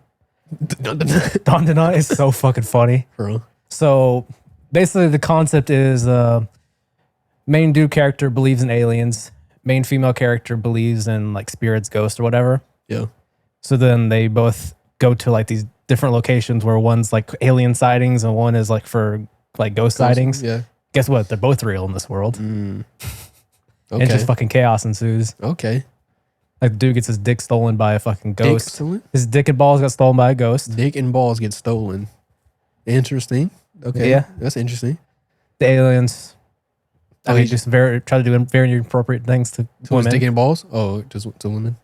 S2: Dandadan is so fucking funny.
S1: For real?
S2: So basically the concept is main dude character believes in aliens. Main female character believes in like spirits, ghosts, or whatever.
S1: Yeah.
S2: So then they both go to like these different locations where one's like alien sightings and one is like for like ghost sightings.
S1: Yeah.
S2: Guess what? They're both real in this world.
S1: Okay.
S2: And just fucking chaos ensues.
S1: Okay.
S2: Like the dude gets his dick stolen by a fucking
S1: Dick
S2: ghost.
S1: stolen?
S2: His dick and balls got stolen by a ghost.
S1: Dick and balls get stolen. Interesting. Okay.
S2: Yeah.
S1: That's interesting.
S2: The aliens.
S1: Oh,
S2: They
S1: he's
S2: just try to do very inappropriate things to
S1: So it's
S2: women.
S1: dick and balls? Oh, just to women?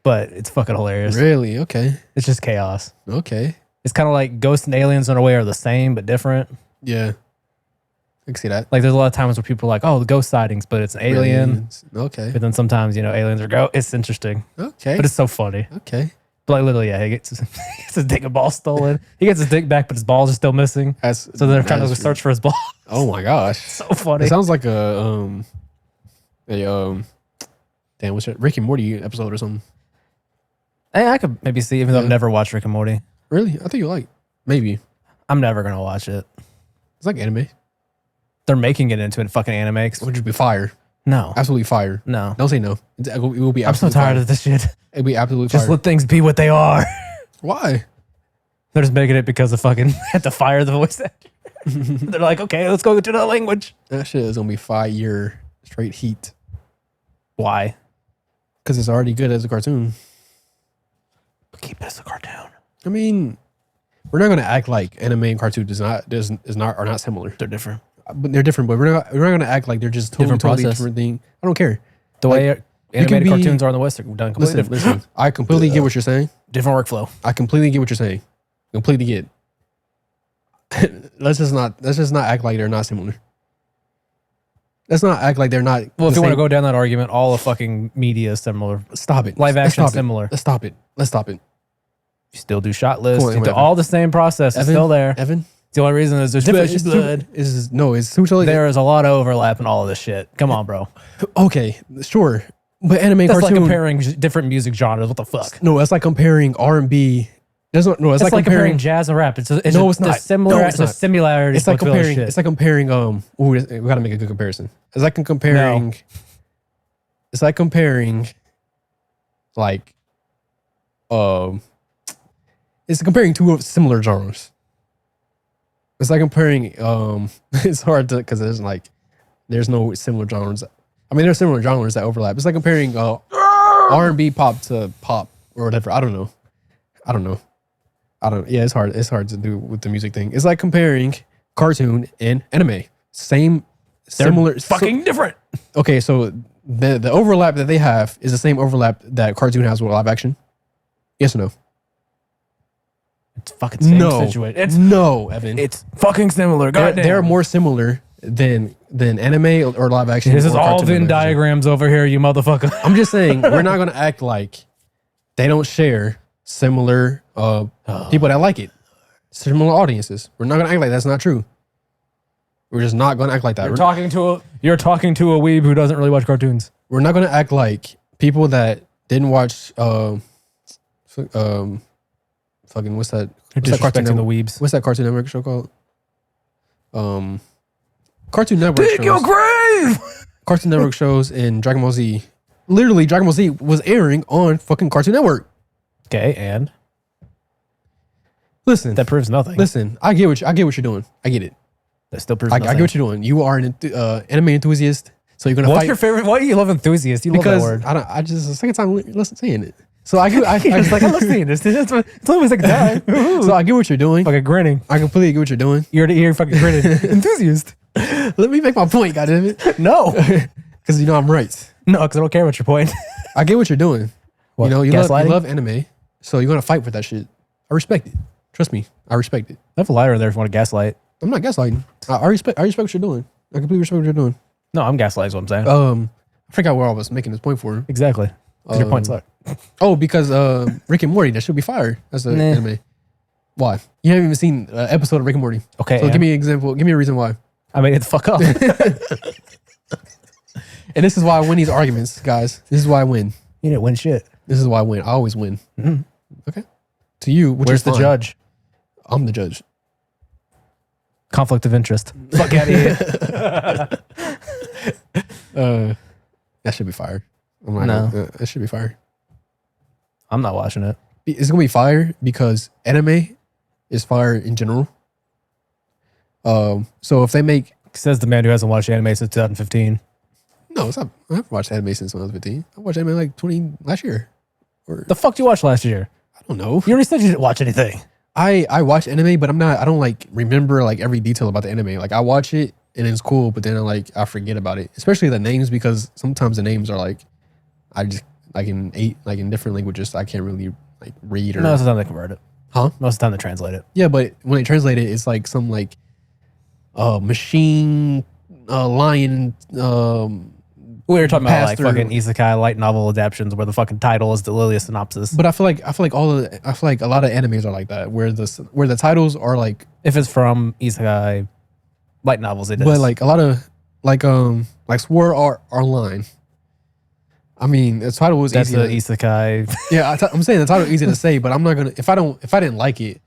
S2: But it's fucking hilarious.
S1: Really? Okay.
S2: It's just chaos.
S1: Okay.
S2: It's kind of like ghosts and aliens in a way are the same but different.
S1: Yeah. I can see that.
S2: Like there's a lot of times where people are like, oh, the ghost sightings, but it's an alien.
S1: Aliens. Okay.
S2: But then sometimes, aliens are ghosts. It's interesting.
S1: Okay.
S2: But it's so funny.
S1: Okay.
S2: But like literally, yeah, he gets his dick and ball stolen. He gets his dick back, but his balls are still missing.
S1: That's,
S2: So they're trying to
S1: that's-
S2: search for his ball.
S1: Oh my gosh.
S2: So funny.
S1: It sounds like a damn, what's that? Rick and Morty episode or something.
S2: Hey, I could maybe see, even though I've
S1: Yeah.
S2: never watched Rick and Morty.
S1: Really? I think you like. Maybe.
S2: I'm never gonna watch it.
S1: It's like anime.
S2: They're making it into a fucking anime.
S1: Would you be fire?
S2: No,
S1: Absolutely fire.
S2: no.
S1: Don't say no. It will be
S2: I'm so
S1: absolutely
S2: tired
S1: fire.
S2: of this shit.
S1: It'll be absolutely
S2: Just
S1: fire.
S2: let things be what they are.
S1: Why?
S2: They're just making it because of fucking had to fire the voice actor. They're like, okay, let's go to another language.
S1: That shit is gonna be 5 year straight heat.
S2: Why?
S1: Because it's already good as a cartoon.
S2: Keep it as a cartoon.
S1: I mean, we're not gonna act like anime and cartoon are not similar.
S2: They're different.
S1: But they're different. But we're not gonna act like they're just
S2: Different
S1: totally
S2: process.
S1: different thing. I don't care.
S2: The way animated
S1: be-
S2: cartoons are in the West are done completely
S1: Listen,
S2: different.
S1: listen. I completely get what you're saying.
S2: Different workflow.
S1: I completely get what you're saying. Completely get. let's just not act like they're not similar. Let's not act like they're not.
S2: Well, if
S1: the
S2: you want to
S1: same-
S2: go down that argument, all of fucking media is similar.
S1: stop it.
S2: Live
S1: Let's
S2: action
S1: stop it.
S2: similar.
S1: Let's stop it. Let's stop it.
S2: You still do shot lists.
S1: Come on,
S2: You do
S1: Evan.
S2: all the same process. It's
S1: Evan,
S2: still there.
S1: Evan.
S2: The only reason is there's
S1: Different.
S2: fish blood.
S1: It's too totally.
S2: There is a lot of overlap in all of this shit. Come on, bro.
S1: Okay, sure, but anime
S2: That's
S1: cartoon.
S2: like comparing different music genres. What the fuck?
S1: No, it's like comparing R&B. It's
S2: It's like comparing jazz and rap. It's
S1: No, it's not.
S2: Similar.
S1: No, it's
S2: it's a
S1: not.
S2: similarity.
S1: It's like
S2: but filler
S1: comparing.
S2: shit.
S1: It's like comparing. Ooh, we gotta make a good comparison. It's like comparing. It's like comparing. Like, it's comparing two similar genres. It's like comparing. It's hard to because there's no similar genres. I mean, there's similar genres that overlap. It's like comparing R&B pop to pop or whatever. I don't know. Yeah, it's hard. It's hard to do with the music thing. It's like comparing cartoon and anime.
S2: They're
S1: Similar.
S2: fucking different.
S1: Okay, so the overlap that they have is the same overlap that cartoon has with live action. Yes or no?
S2: It's fucking same
S1: No.
S2: situation.
S1: No, Evan.
S2: It's fucking similar. Goddamn.
S1: They're more similar than anime or live action.
S2: This is
S1: or
S2: all
S1: cartoon
S2: Venn
S1: live action.
S2: diagrams over here, you motherfucker.
S1: I'm just saying we're not gonna act like they don't share similar people that like it, similar audiences. We're not gonna act like that's not true. We're just not gonna act like that.
S2: You're talking to a weeb who doesn't really watch cartoons.
S1: We're not gonna act like people that didn't watch fucking what's that? What's that Cartoon
S2: Disrespecting the
S1: Network?
S2: weebs.
S1: What's that Cartoon Network show called? Cartoon Network
S2: Dig your
S1: shows.
S2: grave.
S1: Cartoon Network shows and Dragon Ball Z. Literally, Dragon Ball Z was airing on fucking Cartoon Network.
S2: Okay, and
S1: Listen,
S2: that proves nothing.
S1: listen. I get what you're doing. I get it.
S2: That still proves
S1: I
S2: nothing.
S1: get what you're doing. You are an anime enthusiast So you're gonna
S2: What's
S1: fight
S2: your favorite? Why do you love enthusiast? You love that
S1: because
S2: word.
S1: I just the second time listen saying it. So I
S2: It's like I love seeing this. It's only the second time.
S1: so I get what you're doing.
S2: Fucking grinning.
S1: I completely get what you're doing.
S2: You're fucking grinning. Enthusiast.
S1: Let me make my point, goddammit.
S2: No.
S1: Because I'm right.
S2: No, because I don't care about your point.
S1: I get what you're doing.
S2: What,
S1: You
S2: gaslighting?
S1: love anime, so you're gonna fight for that shit. I respect it. Trust me, I respect it.
S2: I have a lighter in there if you want to gaslight.
S1: I'm not gaslighting. I respect what you're doing. I completely respect what you're doing.
S2: No, I'm gaslighting is what I'm saying.
S1: I forgot where I was making this point for.
S2: Exactly. Because your points suck.
S1: Oh, because Rick and Morty, that should be fire as an anime. Why? You haven't even seen an episode of Rick and Morty.
S2: Okay.
S1: So give me an example. Give me a reason why.
S2: I mean, get the fuck up.
S1: And this is why I win these arguments, guys. This is why I win.
S2: You didn't win shit.
S1: This is why I win. I always win.
S2: Mhm.
S1: Okay. To you, which
S2: Where's
S1: is
S2: the
S1: fine.
S2: judge?
S1: I'm the judge.
S2: Conflict of interest. Fuck out of here.
S1: That should be fire. I'm not
S2: No.
S1: that should be fire.
S2: I'm not watching it.
S1: It's gonna be fire because anime is fire in general. So if they make
S2: Says the man who hasn't watched anime since 2015.
S1: no, it's not. I haven't watched anime since when I was 15. I watched anime like 20 last year. Or
S2: The fuck did you watch last year?
S1: I don't know.
S2: You already said you didn't watch anything.
S1: I watch anime, but I don't like remember like every detail about the anime. Like I watch it and it's cool, but then I forget about it. Especially the names because sometimes the names are like I just like in different languages I can't really like read or
S2: Most of the time they convert it.
S1: huh?
S2: Most of the time they translate it.
S1: Yeah, but when they translate it, it's like some like machine lion
S2: We were talking about like
S1: pastor.
S2: fucking isekai light novel adaptions where the fucking title is literally a synopsis.
S1: But I feel like a lot of animes are like that where the titles are like
S2: If it's from isekai light novels, it is.
S1: but like a lot of like Sword Art Online. I mean, the title was
S2: that's
S1: easy.
S2: the isekai.
S1: Yeah, I'm saying the title is easy to say, but I'm not gonna if I didn't like it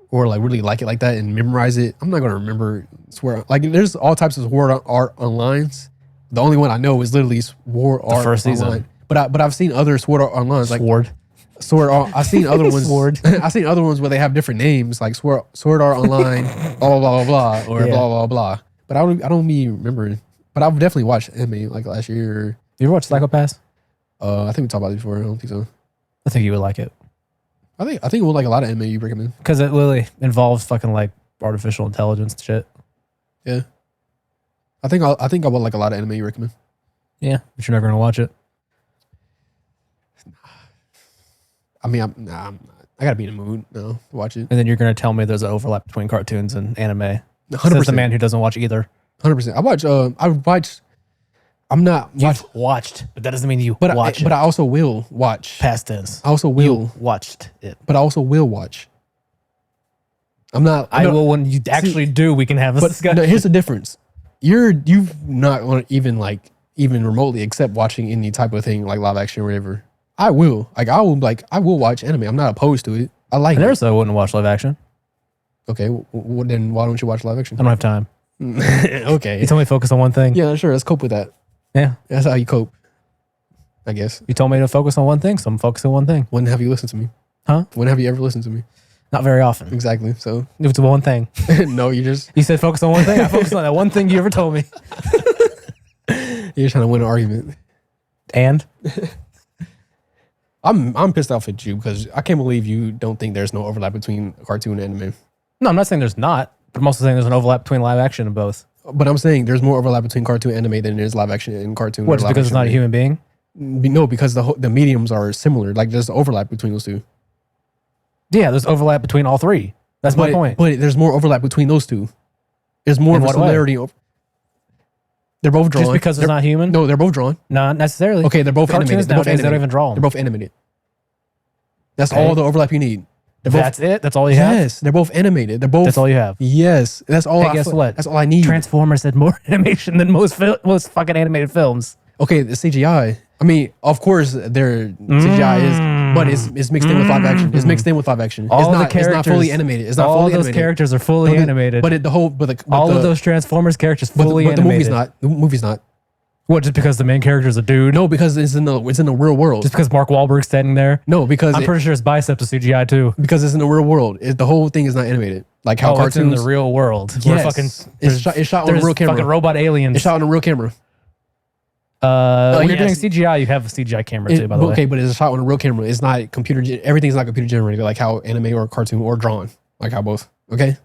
S1: or like really like it like that and memorize it, I'm not gonna remember Sword. Like there's all types of Sword Art Onlines. The only one I know is literally Sword Art
S2: first season.
S1: Online. But I've seen other Sword Art Onlines like Sword Art. I've seen other ones.
S2: Sword.
S1: I've seen other ones where they have different names like Sword Art Online, blah blah blah blah, or
S2: Yeah.
S1: blah blah blah. But I don't be remembering. But I've definitely watched anime like last year.
S2: You ever watch Psychopaths?
S1: I think we talked about it before. I don't think so.
S2: I think you would like it
S1: I think it would like a lot of anime you recommend.
S2: because it literally involves fucking like artificial intelligence and shit.
S1: Yeah. I think I would like a lot of anime you recommend.
S2: Yeah, but you're never gonna watch it.
S1: I mean, I gotta be in the mood now to watch it.
S2: And then you're gonna tell me there's an overlap between cartoons and anime.
S1: 100%.
S2: Says the man who doesn't watch either.
S1: 100%. I watch. I'm not watch,
S2: You've watched, but that doesn't mean you
S1: but
S2: watch
S1: but
S2: it.
S1: I also will watch.
S2: Past tense.
S1: I also will,
S2: You watched it.
S1: but I also will watch. I'm not.
S2: I will when you actually do. We can have this
S1: But
S2: discussion.
S1: no, here's the difference. You've not gonna even remotely accept watching any type of thing like live action or whatever. I will watch anime. I'm not opposed to it. I like
S2: I never
S1: it.
S2: said I wouldn't watch live action.
S1: Okay, then why don't you watch live action?
S2: I don't have time.
S1: Okay.
S2: You told me to focus on one thing.
S1: Yeah, sure. Let's cope with that.
S2: Yeah.
S1: That's how you cope. I guess.
S2: You told me to focus on one thing, so I'm focusing on one thing.
S1: When have you listened to me?
S2: Huh?
S1: When have you ever listened to me?
S2: Not very often.
S1: Exactly. So
S2: It was one thing.
S1: no, you
S2: You said focus on one thing. I focused on that one thing you ever told me.
S1: you're trying to win an argument.
S2: And
S1: I'm pissed off at you because I can't believe you don't think there's no overlap between cartoon and anime.
S2: no, I'm not saying there's not, but I'm also saying there's an overlap between live action and both.
S1: But I'm saying there's more overlap between cartoon and anime than there is live action and cartoon.
S2: What?
S1: or
S2: Just
S1: live
S2: because it's
S1: action
S2: not a human being?
S1: anime. No, because the mediums are similar. Like there's overlap between those two.
S2: Yeah, there's overlap between all three. That's my point.
S1: But there's more overlap between those two. There's more
S2: In
S1: of a
S2: what way?
S1: similarity. They're both drawn.
S2: Just because it's not human?
S1: No, they're both drawn.
S2: Not necessarily.
S1: Okay, they're both
S2: Cartoons
S1: animated. They're both
S2: nowadays, they don't
S1: animated.
S2: even draw them.
S1: They're both animated. That's
S2: Okay.
S1: all the overlap you need. They're both,
S2: That's it? That's all you have?
S1: yes, they're both animated. They're both.
S2: That's all you have.
S1: Yes, that's all.
S2: Hey, guess what?
S1: That's all I need.
S2: Transformers had more animation than most fucking animated films.
S1: Okay, the CGI. I mean, of course, their CGI is, but it's mixed in with live action. It's mixed in with live action.
S2: All the
S1: It's not fully
S2: characters-
S1: animated. It's not
S2: all
S1: fully
S2: those
S1: animated.
S2: characters are fully animated.
S1: But
S2: all of those Transformers characters fully
S1: but the
S2: animated.
S1: movie's not. The movie's not.
S2: What, just because the main character is a dude?
S1: No, because it's in the real world.
S2: Just because Mark Wahlberg's standing there?
S1: No, because
S2: I'm pretty sure his biceps are CGI too.
S1: because it's in the real world. The whole thing is not animated. Like how
S2: It's in
S1: cartoons.
S2: the real world.
S1: Yes.
S2: Where fucking,
S1: It's shot on a
S2: there's
S1: real camera.
S2: fucking robot aliens.
S1: It's shot on a real camera.
S2: When you're doing
S1: yes.
S2: CGI, you have a CGI camera too, by the way.
S1: Okay, but it's a shot on a real camera. It's not computer. Everything's not computer generated, like how anime or cartoon or drawn, like how both. Okay,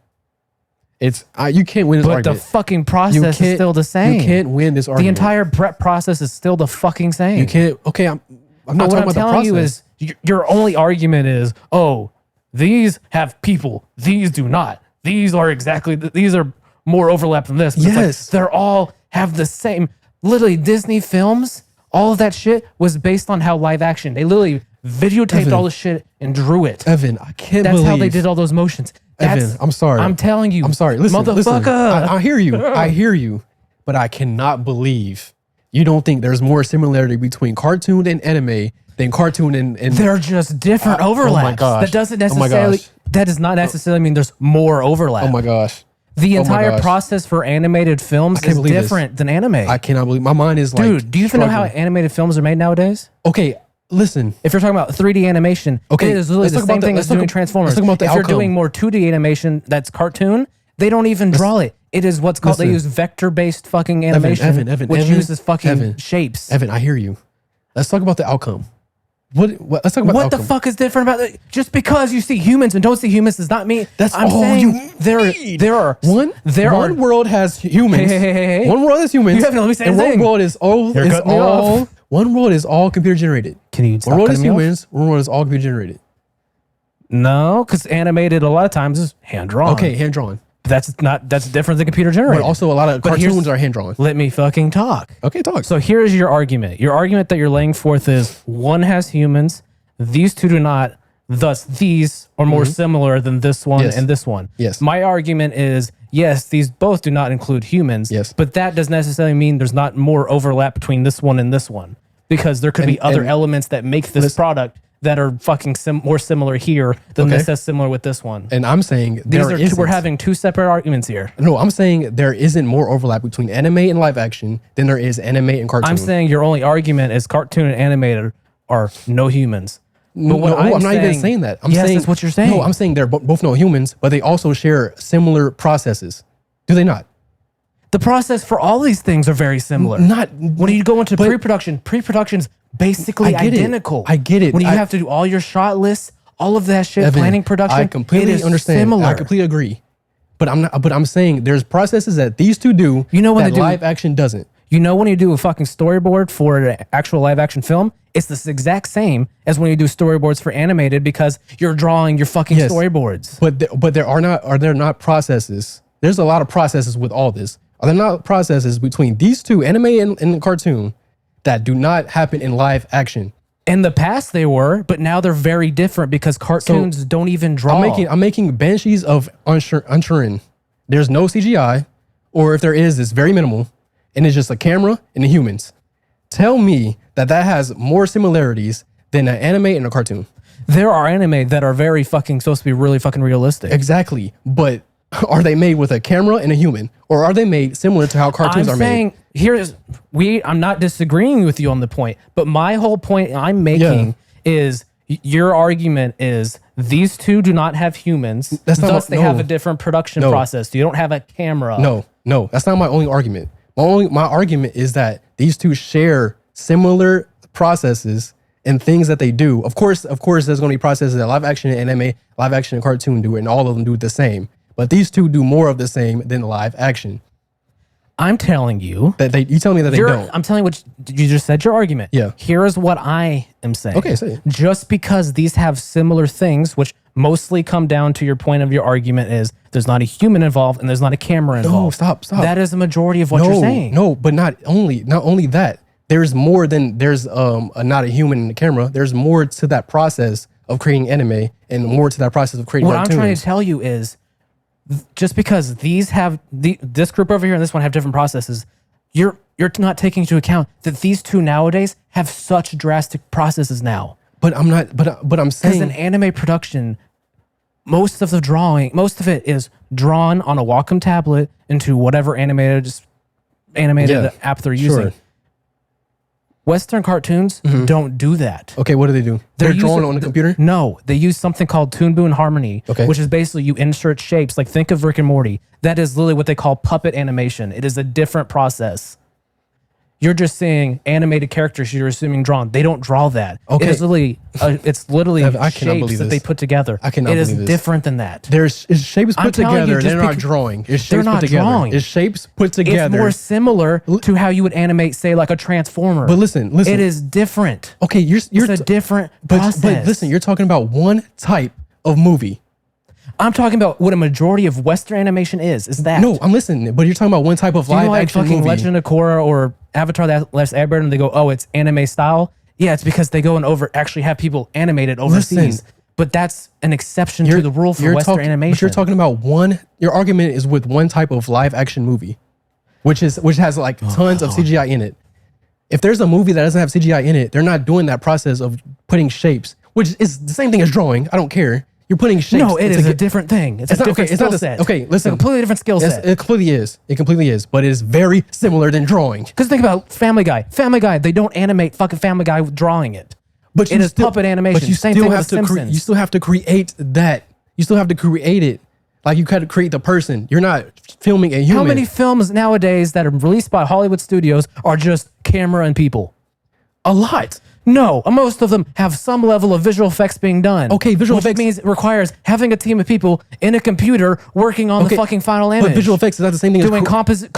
S1: it's you can't win this
S2: But
S1: argument.
S2: the fucking process is still the same.
S1: You can't win this
S2: The
S1: argument.
S2: entire prep process is still the fucking same.
S1: You can't. Okay, I'm not
S2: What
S1: talking
S2: I'm
S1: about the
S2: telling
S1: process.
S2: you is your only argument is, oh, these have people. These do not. These are exactly, these are more overlap than this. But it's like,
S1: Yes.
S2: they're all have the same. Literally, Disney films, all of that shit was based on how live action. They literally videotaped
S1: Evan.
S2: all the shit and drew it.
S1: Evan, I can't
S2: That's
S1: believe.
S2: how they did all those motions.
S1: Evan, I'm sorry.
S2: I'm telling you.
S1: I'm sorry. Listen,
S2: motherfucker.
S1: I hear you. I hear you. But I cannot believe you don't think there's more similarity between cartoon and anime than cartoon and
S2: They're just different overlaps.
S1: Oh my gosh.
S2: That doesn't
S1: Oh my
S2: necessarily.
S1: gosh.
S2: That does not necessarily mean there's more overlap.
S1: oh my gosh.
S2: The
S1: Oh my
S2: entire
S1: gosh.
S2: process for animated films
S1: can't
S2: is
S1: believe this.
S2: different than anime.
S1: I cannot believe my mind is like.
S2: Dude, do you even know how
S1: struggling.
S2: animated films are made nowadays?
S1: Okay, listen.
S2: If you're talking about 3D animation,
S1: Okay,
S2: it is literally
S1: let's
S2: the
S1: talk about
S2: same
S1: the-
S2: thing
S1: let's
S2: as
S1: talk
S2: doing
S1: ab-
S2: Transformers.
S1: let's talk about the
S2: if you're
S1: outcome.
S2: doing more 2D animation that's cartoon, they don't even draw it. It is what's called, they
S1: Listen.
S2: use vector-based fucking animation,
S1: Evan,
S2: which uses fucking
S1: Evan.
S2: shapes.
S1: Evan, I hear you. Let's talk about the outcome. What let's talk about
S2: What
S1: the
S2: the
S1: outcome.
S2: fuck is different about it? Just because you see humans and don't see humans does not mean
S1: That's
S2: I'm
S1: all
S2: saying
S1: you
S2: there
S1: need.
S2: there are
S1: One world has humans.
S2: Hey.
S1: One world has humans.
S2: You haven't let me say
S1: and
S2: anything.
S1: one world is all
S2: You're cutting me off.
S1: one world is all computer generated.
S2: Can you
S1: One
S2: stop
S1: world is
S2: cutting me off?
S1: humans, one world is all computer generated.
S2: No, because animated a lot of times is hand drawn.
S1: Okay, hand drawn.
S2: That's different than computer generated.
S1: But also a lot of
S2: But here's-
S1: cartoons are hand drawn.
S2: Let me fucking talk.
S1: Okay, talk.
S2: So here's your argument. Your argument that you're laying forth is one has humans, these two do not, thus these are more similar than this one
S1: Yes.
S2: and this one.
S1: Yes.
S2: My argument is yes, these both do not include humans.
S1: Yes.
S2: But that does necessarily mean there's not more overlap between this one and this one. Because there could be other
S1: and-
S2: elements that make this product that are fucking more similar here than
S1: Okay.
S2: this that's similar with this one.
S1: And I'm saying
S2: These
S1: there
S2: are two, we're
S1: isn't.
S2: having two separate arguments here.
S1: No, I'm saying there isn't more overlap between anime and live action than there is anime and cartoon.
S2: I'm saying your only argument is cartoon and animated are no humans. But what
S1: no, I'm not even saying that. I'm
S2: yes,
S1: saying
S2: that's what you're saying.
S1: No, I'm saying they're both no humans, but they also share similar processes. Do they not?
S2: The process for all these things are very similar.
S1: Not
S2: When you go into pre-production, pre-production's basically
S1: I get it.
S2: identical.
S1: I get it.
S2: When you
S1: I-
S2: have to do all your shot lists, all of that shit,
S1: Evan,
S2: planning production,
S1: I completely
S2: it is
S1: understand.
S2: similar.
S1: I completely agree. But I'm not. But I'm saying there's processes that these two do.
S2: You know when
S1: that
S2: they do-
S1: live action doesn't.
S2: You know when you do a fucking storyboard for an actual live action film, it's the exact same as when you do storyboards for animated because you're drawing your fucking
S1: Yes.
S2: storyboards.
S1: But there are there not processes? There's a lot of processes with all this. Are there not processes between these two, anime and cartoon, that do not happen in live action?
S2: In the past they were, but now they're very different because cartoons don't even draw.
S1: I'm making Banshees of Inisherin. There's no CGI, or if there is, it's very minimal, and it's just a camera and the humans. Tell me that has more similarities than an anime and a cartoon.
S2: There are anime that are very fucking supposed to be really fucking realistic.
S1: Exactly, but are they made with a camera and a human, or are they made similar to how cartoons
S2: I'm
S1: are
S2: saying I'm not disagreeing with you on the point, but my whole point I'm making is your argument is these two do not have humans,
S1: That's not
S2: thus
S1: my-
S2: they have
S1: no.
S2: a different production
S1: No.
S2: process. You don't have a camera.
S1: made? No, that's not my only argument. My argument is that these two share similar processes and things that they do. Of course, there's going to be processes that live action and anime, live action and cartoon do, and all of them do the same. But these two do more of the same than live action.
S2: I'm telling you.
S1: You tell me that they don't.
S2: I'm telling you what you just said your argument.
S1: Yeah.
S2: Here is what I am saying.
S1: Okay, say it.
S2: Just because these have similar things, which mostly come down to your point of your argument is there's not a human involved and there's not a camera involved.
S1: stop.
S2: That is the majority of what you're saying.
S1: No, but not only that. There's more than there's not a human in the camera. There's more to that process of creating anime and more to that process of creating
S2: What
S1: cartoons.
S2: I'm trying to tell you is just because these have this group over here and this one have different processes, you're not taking into account that these two nowadays have such drastic processes now.
S1: But I'm not. But I'm
S2: Because
S1: saying
S2: in anime production, most of it is drawn on a Wacom tablet into whatever animated
S1: Yeah,
S2: app they're
S1: sure.
S2: using. Western cartoons don't do that.
S1: Okay, what do they do? They're drawn on the computer?
S2: No, they use something called Toon Boom Harmony,
S1: Okay.
S2: which is basically you insert shapes. Like think of Rick and Morty. That is literally what they call puppet animation. It is a different process. You're just saying animated characters you're assuming drawn. They don't draw that.
S1: Okay.
S2: It's literally
S1: I cannot
S2: shapes
S1: believe
S2: that
S1: this.
S2: they put together.
S1: I cannot
S2: it is
S1: believe this.
S2: different than that.
S1: It's shapes
S2: I'm
S1: put
S2: telling you,
S1: together.
S2: just
S1: They're not
S2: because-
S1: drawing. It's shapes
S2: They're not
S1: put together.
S2: drawing.
S1: It's shapes put together.
S2: It's more similar to how you would animate, say, like a Transformer.
S1: But listen.
S2: It is different.
S1: Okay, you're
S2: It's a different process.
S1: but listen, you're talking about one type of movie.
S2: I'm talking about what a majority of Western animation is that.
S1: No, I'm listening, but you're talking about one type of
S2: Do you
S1: live
S2: know like
S1: action
S2: fucking
S1: movie.
S2: Legend of Korra or Avatar: The Last Airbender, and they go, oh, it's anime style? Yeah, it's because they go and actually have people animated overseas.
S1: Listen,
S2: but that's an exception to the rule for Western animation.
S1: But you're talking about one. Your argument is with one type of live action movie, which has like tons of CGI in it. If there's a movie that doesn't have CGI in it, they're not doing that process of putting shapes, which is the same thing as drawing. I don't care. You're putting shapes.
S2: No, it is a different thing. It's a
S1: not-
S2: different
S1: okay, it's not
S2: skill
S1: the-
S2: set.
S1: okay,
S2: It's
S1: listen.
S2: a completely different skill set.
S1: It completely is. It completely is. But it's very similar than drawing.
S2: Because think about Family Guy. Family Guy, they don't animate fucking Family Guy with drawing it.
S1: But
S2: It is puppet animation.
S1: But you
S2: Same
S1: still
S2: thing with
S1: have
S2: The
S1: to.
S2: Simpsons.
S1: You still have to create that. You still have to create it. Like you got to create the person. You're not filming a human.
S2: How many films nowadays that are released by Hollywood studios are just camera and people?
S1: A lot.
S2: No, most of them have some level of visual effects being done.
S1: Okay, visual
S2: which
S1: effects-
S2: means it requires having a team of people in a computer working on the fucking final image.
S1: But visual effects is not the same thing
S2: doing
S1: as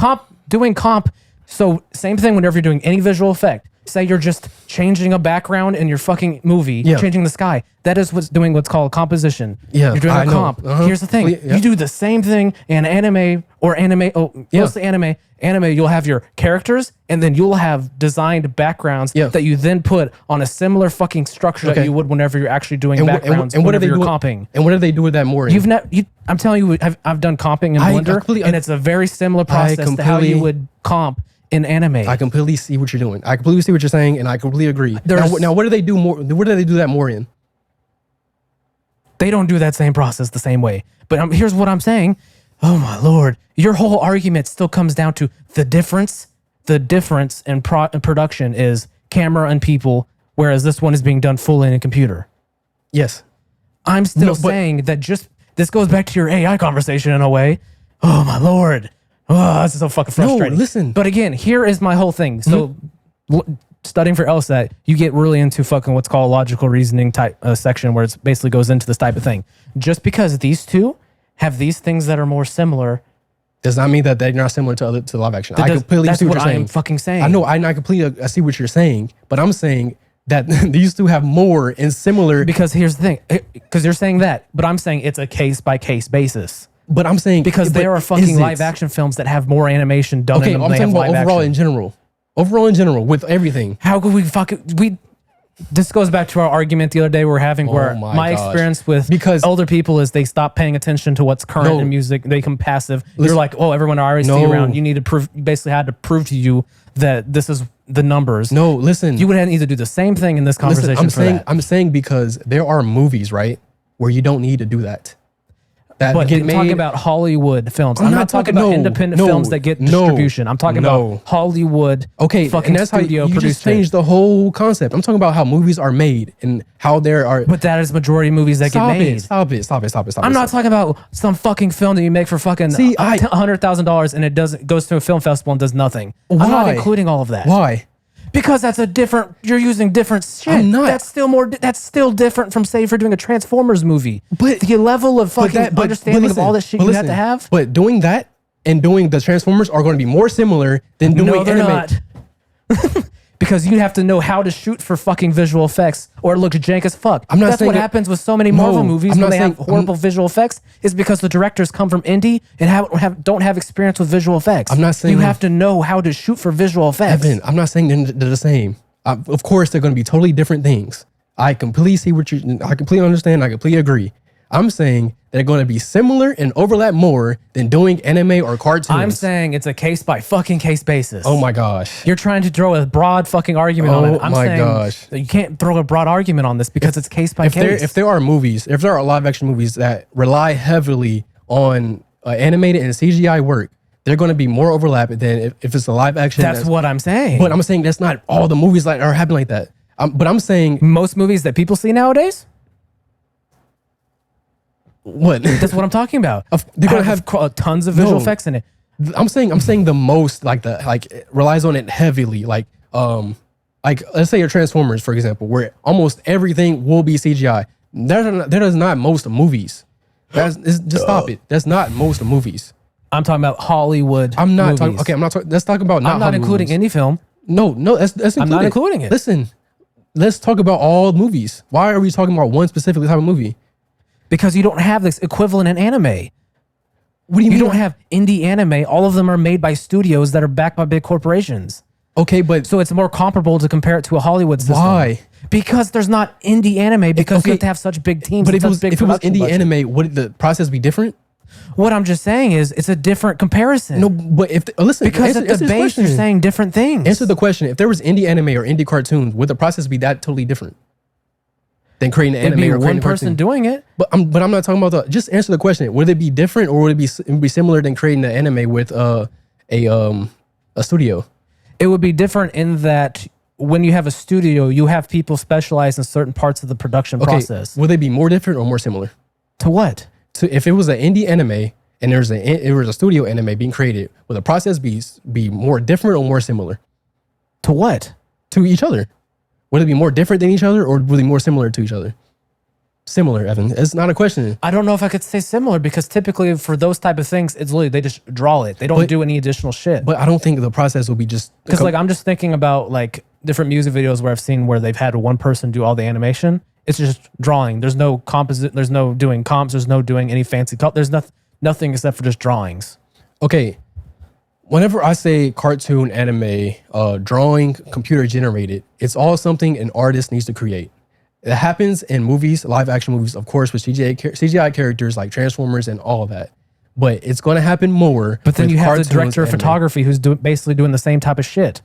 S2: doing comp. So same thing whenever you're doing any visual effect. Say you're just changing a background in your fucking movie,
S1: Yeah.
S2: changing the sky. That is what's doing what's called composition.
S1: Yeah,
S2: You're doing
S1: I
S2: a
S1: know.
S2: comp.
S1: Uh-huh.
S2: Here's the thing.
S1: Yeah.
S2: You do the same thing in anime or anime. Oh,
S1: Yeah.
S2: mostly anime. Anime, you'll have your characters and then you'll have designed backgrounds
S1: Yeah.
S2: that you then put on a similar fucking structure that
S1: Okay.
S2: you would whenever you're actually doing
S1: and,
S2: backgrounds
S1: what do they
S2: whenever
S1: do?
S2: you're comping.
S1: And what do they do with that more?
S2: You've never. I'm telling you, I've done comping in
S1: I
S2: Blender,
S1: completely-
S2: and it's a very similar process to how you
S1: completely-
S2: would comp in anime.
S1: I completely see what you're doing. I completely see what you're saying, and I completely agree.
S2: There's-
S1: Now, what do they do more? What do they do that more in?
S2: They don't do that same process the same way. But here's what I'm saying. Oh my lord, your whole argument still comes down to the difference. The difference in production is camera and people, whereas this one is being done fully in a computer.
S1: Yes.
S2: I'm still
S1: No, but-
S2: saying that this goes back to your AI conversation in a way. Oh my lord. Oh, this is so fucking frustrating.
S1: listen.
S2: But again, here is my whole thing. So studying for LSAT, you get really into fucking what's called logical reasoning type section where it basically goes into this type of thing. Just because these two have these things that are more similar,
S1: Does not mean that they're not similar to live action. I
S2: does-
S1: completely
S2: that's
S1: see what
S2: what
S1: you're
S2: I am
S1: saying.
S2: fucking saying.
S1: I know. I completely I see what you're saying, but I'm saying that these two have more and similar.
S2: because here's the thing. Because you're saying that, but I'm saying it's a case by case basis.
S1: But I'm saying
S2: Because
S1: but
S2: there are
S1: is
S2: fucking
S1: it-
S2: live action films that have more animation done
S1: Okay,
S2: in them
S1: I'm
S2: than they
S1: talking
S2: have
S1: about
S2: live
S1: overall
S2: action.
S1: in general. Overall in general, with everything.
S2: How could we this goes back to our argument the other day we were having where
S1: my
S2: my
S1: gosh.
S2: experience with
S1: Because-
S2: older people is they stop paying attention to what's current
S1: No.
S2: in music. They become passive. You're
S1: Listen-
S2: like, oh, everyone I already see
S1: No.
S2: around. You need to prove, you basically had to prove to you that this is the numbers.
S1: No, listen.
S2: You would need to do the same thing in this conversation
S1: Listen,
S2: for
S1: I'm
S2: that.
S1: saying because there are movies, right, where you don't need to do that. That
S2: But
S1: get
S2: I'm
S1: made.
S2: talking about Hollywood films. I'm not talking about
S1: no,
S2: independent
S1: no,
S2: films that get
S1: no,
S2: distribution. I'm talking
S1: no.
S2: about Hollywood
S1: Okay,
S2: fucking
S1: and that's how
S2: studio
S1: you just
S2: produced
S1: changed
S2: it.
S1: the whole concept. I'm talking about how movies are made and how there are.
S2: But that is majority of movies that get made.
S1: Stop it!
S2: I'm not talking about some fucking film that you make for fucking
S1: See,
S2: $100,000 and it goes to a film festival and does nothing. I'm not
S1: Why?
S2: including all of that.
S1: Why?
S2: Because that's a different. You're using different shit.
S1: I'm not.
S2: That's still more. That's still different from say if you're doing a Transformers movie.
S1: But-
S2: the level of fucking understanding of all this shit you have to have.
S1: But doing that and doing the Transformers are going to be more similar than doing
S2: No, they're
S1: anime.
S2: not. Because you have to know how to shoot for fucking visual effects or it looks jank as fuck.
S1: I'm not
S2: That's
S1: saying
S2: what
S1: that-
S2: happens with so many Marvel
S1: No,
S2: movies
S1: I'm
S2: when
S1: not
S2: they have
S1: saying-
S2: horrible visual effects is because the directors come from indie and don't have experience with visual effects.
S1: I'm not saying
S2: you
S1: that-
S2: have to know how to shoot for visual effects.
S1: Evan, I'm not saying they're the same. Of course, they're going to be totally different things. I completely see what I completely understand. I completely agree. I'm saying they're going to be similar and overlap more than doing anime or cartoons.
S2: I'm saying it's a case by fucking case basis.
S1: Oh my gosh.
S2: You're trying to throw a broad fucking argument on it. I'm
S1: my
S2: saying
S1: gosh.
S2: that you can't throw a broad argument on this because it's case by case.
S1: If there are live action movies that rely heavily on animated and CGI work, they're going to be more overlap than if it's a live action.
S2: That's what I'm saying.
S1: But I'm saying that's not all the movies that are happening like that. But I'm saying
S2: Most movies that people see nowadays,
S1: what?
S2: that's what I'm talking about.
S1: They're gonna have
S2: tons of visual
S1: No.
S2: effects in it.
S1: I'm saying the most, like it relies on it heavily. Like let's say your Transformers, for example, where almost everything will be CGI. That is not most movies. Just stop it. That's not most movies.
S2: I'm talking about Hollywood.
S1: I'm not
S2: movies.
S1: talking. Okay, I'm not talking. Let's talk about.
S2: I'm not
S1: Hollywood
S2: including
S1: movies.
S2: any film.
S1: No, that's
S2: I'm not including it.
S1: Listen, let's talk about all movies. Why are we talking about one specific type of movie?
S2: Because you don't have this equivalent in anime.
S1: What do you mean?
S2: You don't have indie anime. All of them are made by studios that are backed by big corporations.
S1: Okay, but
S2: So it's more comparable to compare it to a Hollywood system.
S1: why?
S2: Because there's not indie anime because you have to have such big teams.
S1: But
S2: and such big
S1: if it was
S2: production
S1: indie
S2: budget.
S1: anime, would the process be different?
S2: What I'm just saying is it's a different comparison.
S1: No, but listen,
S2: because at the base you're saying different things.
S1: Answer the question. If there was indie anime or indie cartoons, would the process be that totally different than creating an
S2: It'd
S1: anime
S2: be
S1: or creating
S2: one
S1: a
S2: person
S1: cartoon?
S2: doing it.
S1: But I'm not talking about just answer the question. Would it be different or would it be similar than creating an anime with a studio?
S2: It would be different in that when you have a studio, you have people specialized in certain parts of the production process.
S1: Would they be more different or more similar?
S2: To what?
S1: So if it was an indie anime and there was a studio anime being created, would the process be more different or more similar
S2: To what?
S1: to each other? Would it be more different than each other or would it be more similar to each other? Similar, Evan. It's not a question.
S2: I don't know if I could say similar because typically for those type of things, it's literally they just draw it. They don't do any additional shit.
S1: But I don't think the process will be just
S2: Because like I'm just thinking about like different music videos where I've seen where they've had one person do all the animation. It's just drawing. There's no composite. There's no doing comps. There's no doing any fancy color. There's nothing except for just drawings.
S1: Okay. Whenever I say cartoon, anime, drawing, computer generated, it's all something an artist needs to create. It happens in movies, live action movies, of course, with CGI characters like Transformers and all that. But it's going to happen more.
S2: But then
S1: with
S2: you have the
S1: cartoons,
S2: director of
S1: anime.
S2: photography who's basically doing the same type of shit.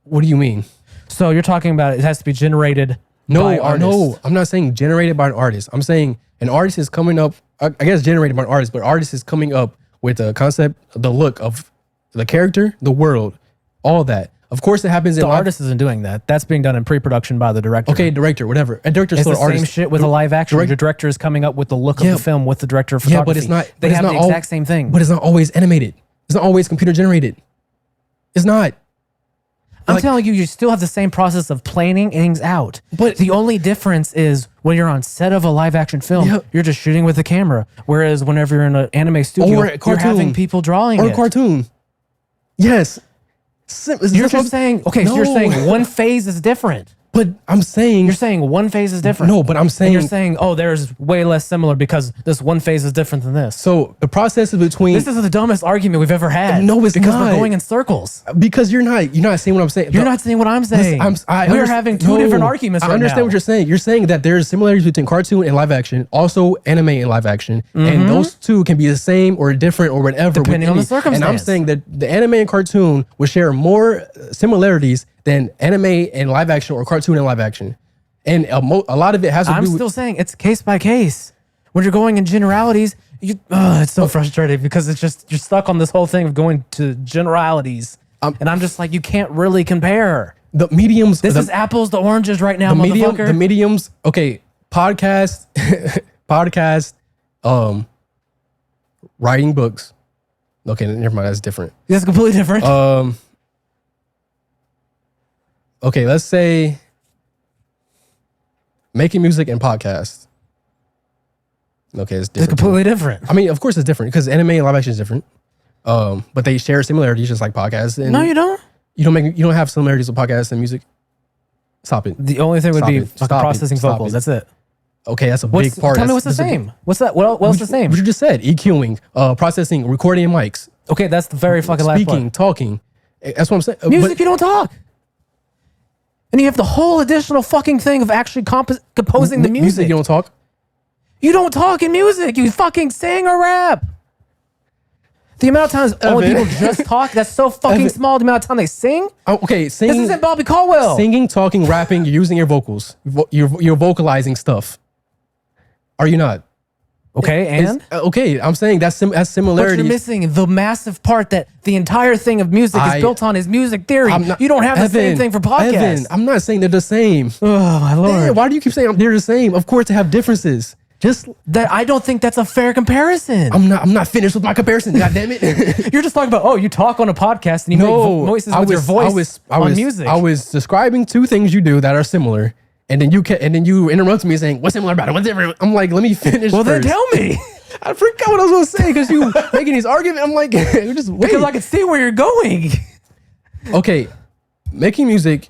S1: What do you mean?
S2: So you're talking about it has to be generated by artists.
S1: No, I'm not saying generated by an artist. I'm saying an artist is coming up, I guess generated by an artist, but artist is coming up with the concept, the look of the character, the world, all that. Of course, it happens in
S2: The artist isn't doing that. That's being done in pre-production by the director.
S1: Okay, director, whatever. A director's
S2: It's
S1: still
S2: the
S1: an artist.
S2: same shit with a live action. The director is coming up with the look of the film with the director of photography.
S1: Yeah, but it's not.
S2: They
S1: but it's
S2: have
S1: not
S2: the
S1: all-
S2: exact same thing.
S1: But it's not always animated. It's not always computer generated. It's not.
S2: I'm telling you, you still have the same process of planning things out.
S1: But-
S2: the only difference is when you're on set of a live action film,
S1: Yeah.
S2: you're just shooting with the camera. Whereas whenever you're in an anime studio,
S1: Or a
S2: you're
S1: cartoon.
S2: having people drawing
S1: Or
S2: it.
S1: a cartoon. Yes.
S2: You're just saying, okay, so you're saying one phase is different.
S1: But I'm saying.
S2: You're saying one phase is different.
S1: No, but I'm
S2: And
S1: saying.
S2: you're saying, oh, there's way less similar because this one phase is different than this.
S1: So the process is between.
S2: This is the dumbest argument we've ever had.
S1: No, it's
S2: because
S1: not.
S2: we're going in circles.
S1: Because you're not saying what I'm saying.
S2: You're not saying what I'm saying. We're having two different arguments right now.
S1: I understand what you're saying. You're saying that there's similarities between cartoon and live action, also anime and live action, and those two can be the same or different or whatever.
S2: Depending on the circumstance.
S1: And I'm saying that the anime and cartoon will share more similarities than anime and live action or cartoon and live action. And a lot of it has to do
S2: I'm
S1: with...
S2: still saying it's case by case. When you're going in generalities, it's so frustrating because it's just you're stuck on this whole thing of going to generalities, and I'm just like, you can't really compare.
S1: The mediums...
S2: This is apples to oranges right now, motherfucker.
S1: The mediums... Okay, podcast... writing books. Okay, never mind. That's different.
S2: That's completely different.
S1: Okay, let's say... making music and podcasts. Okay, it's different.
S2: It's completely different.
S1: I mean, of course it's different because anime and live action is different. But they share similarities just like podcasts. And
S2: No, you don't.
S1: You don't have similarities with podcasts and music. Stop it.
S2: The only thing would
S1: Stop
S2: be
S1: it.
S2: fucking
S1: Stop it.
S2: processing
S1: Stop
S2: vocals.
S1: it.
S2: That's it.
S1: Okay, that's a big part.
S2: Tell me what's the
S1: That's a big-
S2: same. What's that? What else is the same?
S1: What you just said, EQing, processing, recording mics,
S2: Okay, that's the very fucking last
S1: speaking,
S2: part.
S1: talking. That's what I'm saying.
S2: Music,
S1: But
S2: you don't talk. And you have the whole additional fucking thing of actually composing the music.
S1: you don't talk.
S2: You don't talk in music. You fucking sing or rap. The amount of times only
S1: Evan.
S2: people just talk, that's so fucking
S1: Evan.
S2: small. The amount of time they sing.
S1: Okay,
S2: This
S1: singing,
S2: isn't Bobby Caldwell.
S1: singing, talking, rapping. You're using your vocals. You're vocalizing stuff. Are you not?
S2: Okay, and?
S1: Okay, I'm saying that's
S2: But
S1: similarity.
S2: you're missing the massive part that the entire thing of music is built on is music theory. You don't have the same thing for podcasts.
S1: Evan, I'm not saying they're the same.
S2: Oh, my Lord.
S1: Why do you keep saying they're the same? Of course, they have differences. Just
S2: that I don't think that's a fair comparison.
S1: I'm not finished with my comparison. God damn it!
S2: You're just talking about you talk on a podcast and you make noises with your voice on music.
S1: I was describing two things you do that are similar, and then you interrupt me saying, "What's similar about it? What's different?" I'm like, let me finish.
S2: Well,
S1: first.
S2: then tell me.
S1: I forgot what I was going to say because you making these arguments. I'm like, just wait.
S2: Because I can see where you're going.
S1: Okay, making music,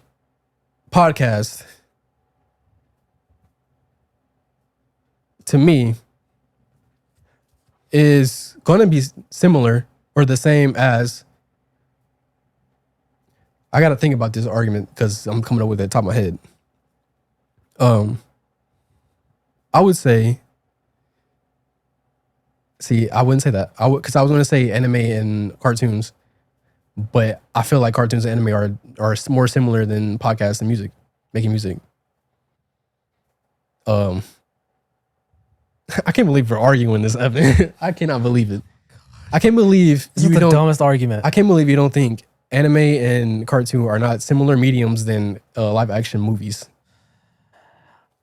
S1: podcast. To me, is going to be similar or the same as. I got to think about this argument because I'm coming up with it at the top of my head. I would say. See, I wouldn't say that. Because I was going to say anime and cartoons, but I feel like cartoons and anime are more similar than podcasts and music, making music. I can't believe we're arguing this, Evan. I cannot believe it. I can't believe
S2: this is the dumbest argument.
S1: I can't believe you don't think anime and cartoon are not similar mediums than live action movies.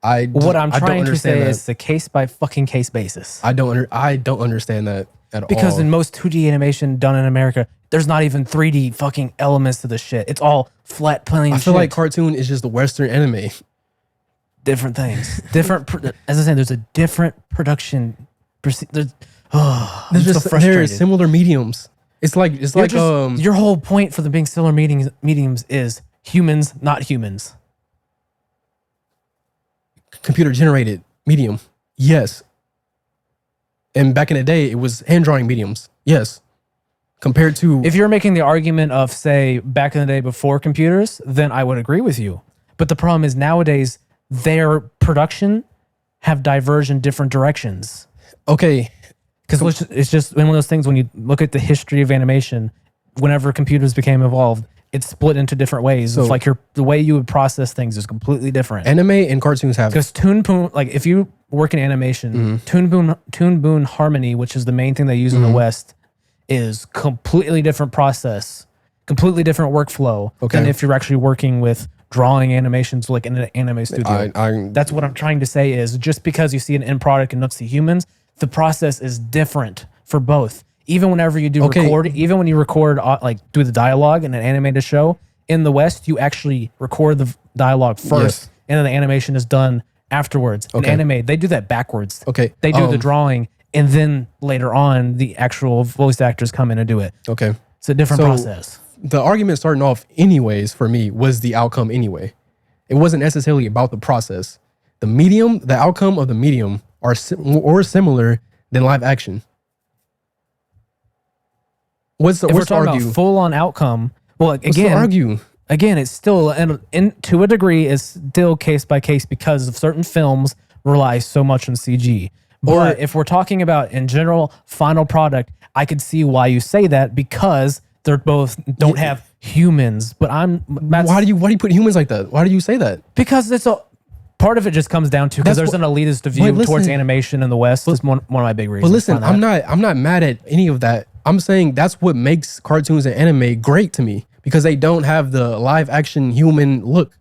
S2: What I'm trying to say is the case by fucking case basis.
S1: I don't understand that at all.
S2: Because in most 2D animation done in America, there's not even 3D fucking elements to the shit. It's all flat plain.
S1: I feel like cartoon is just the Western anime.
S2: Different things. As I said, there's a different production. There are
S1: similar mediums. It's like
S2: your whole point for them being similar mediums is humans, not humans.
S1: Computer generated medium, yes. And back in the day, it was hand drawing mediums, yes. Compared to,
S2: if you're making the argument of say back in the day before computers, then I would agree with you. But the problem is nowadays their production have diverged in different directions.
S1: Okay.
S2: Because it's just one of those things when you look at the history of animation, whenever computers became evolved, it's split into different ways. So, it's like the way you would process things is completely different.
S1: Anime and cartoons have...
S2: Because Toon Boom, like if you work in animation, Toon Boom Harmony, which is the main thing they use in the West, is completely different process, completely different workflow than if you're actually working with drawing animations like in an anime studio. That's what I'm trying to say is just because you see an end product and not see humans, the process is different for both. Even whenever you do even when you record like do the dialogue in an animated show in the West, you actually record the dialogue first, and then the animation is done afterwards. In anime, they do that backwards. They do the drawing, and then later on, the actual voice actors come in and do it. It's a different process.
S1: The argument starting off anyways for me was the outcome anyway. It wasn't necessarily about the process. The outcome of the medium are similar than live action. If we're talking about
S2: full-on outcome, well,
S1: again,
S2: it's still, and to a degree, it's still case by case because of certain films rely so much on CG. But if we're talking about in general final product, I could see why you say that because they're both don't have humans. But
S1: why do you put humans like that? Why do you say that?
S2: Because it's a part of it just comes down to because there's an elitist view towards animation in the West. That's one of my big reasons.
S1: But listen, I'm not mad at any of that. I'm saying that's what makes cartoons and anime great to me because they don't have the live action human look.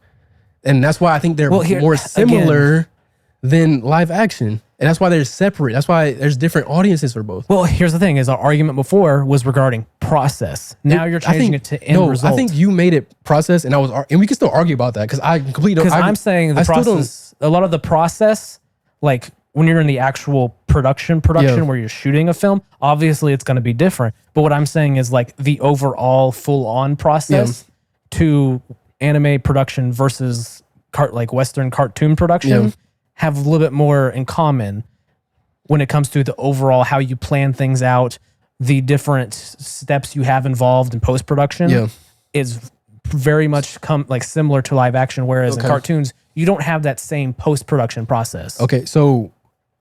S1: And that's why I think they're more similar than live action. And that's why they're separate. That's why there's different audiences for both.
S2: Well, here's the thing is our argument before was regarding process. Now you're changing it to end result.
S1: I think you made it process and and we can still argue about that because I completely don't.
S2: Because I'm saying the process, a lot of the process, like when you're in the actual production where you're shooting a film, obviously it's going to be different. But what I'm saying is like the overall full-on process to anime production versus like Western cartoon production have a little bit more in common when it comes to the overall how you plan things out, the different steps you have involved in post-production is very much similar to live action, whereas in cartoons, you don't have that same post-production process.
S1: Okay, so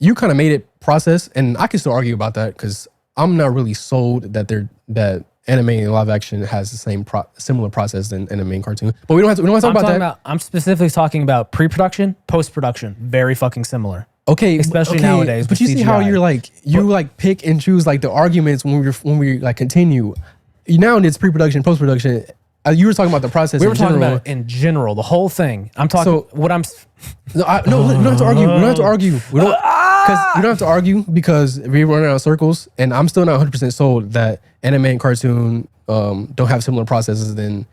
S1: you kind of made it process, and I can still argue about that because I'm not really sold that that anime and live action has the same similar process than anime and cartoon. But we don't have to talk about that.
S2: I'm specifically talking about pre-production, post-production, very fucking similar.
S1: Okay,
S2: especially nowadays.
S1: But you see how you pick and choose like the arguments when we like continue. Now it's pre-production, post-production. You were talking about the process.
S2: We were talking about it in general, the whole thing. I'm talking.
S1: We don't have to argue. We don't, because you don't have to argue because we run out of circles, and I'm still not 100% sold that anime and cartoon don't have similar processes than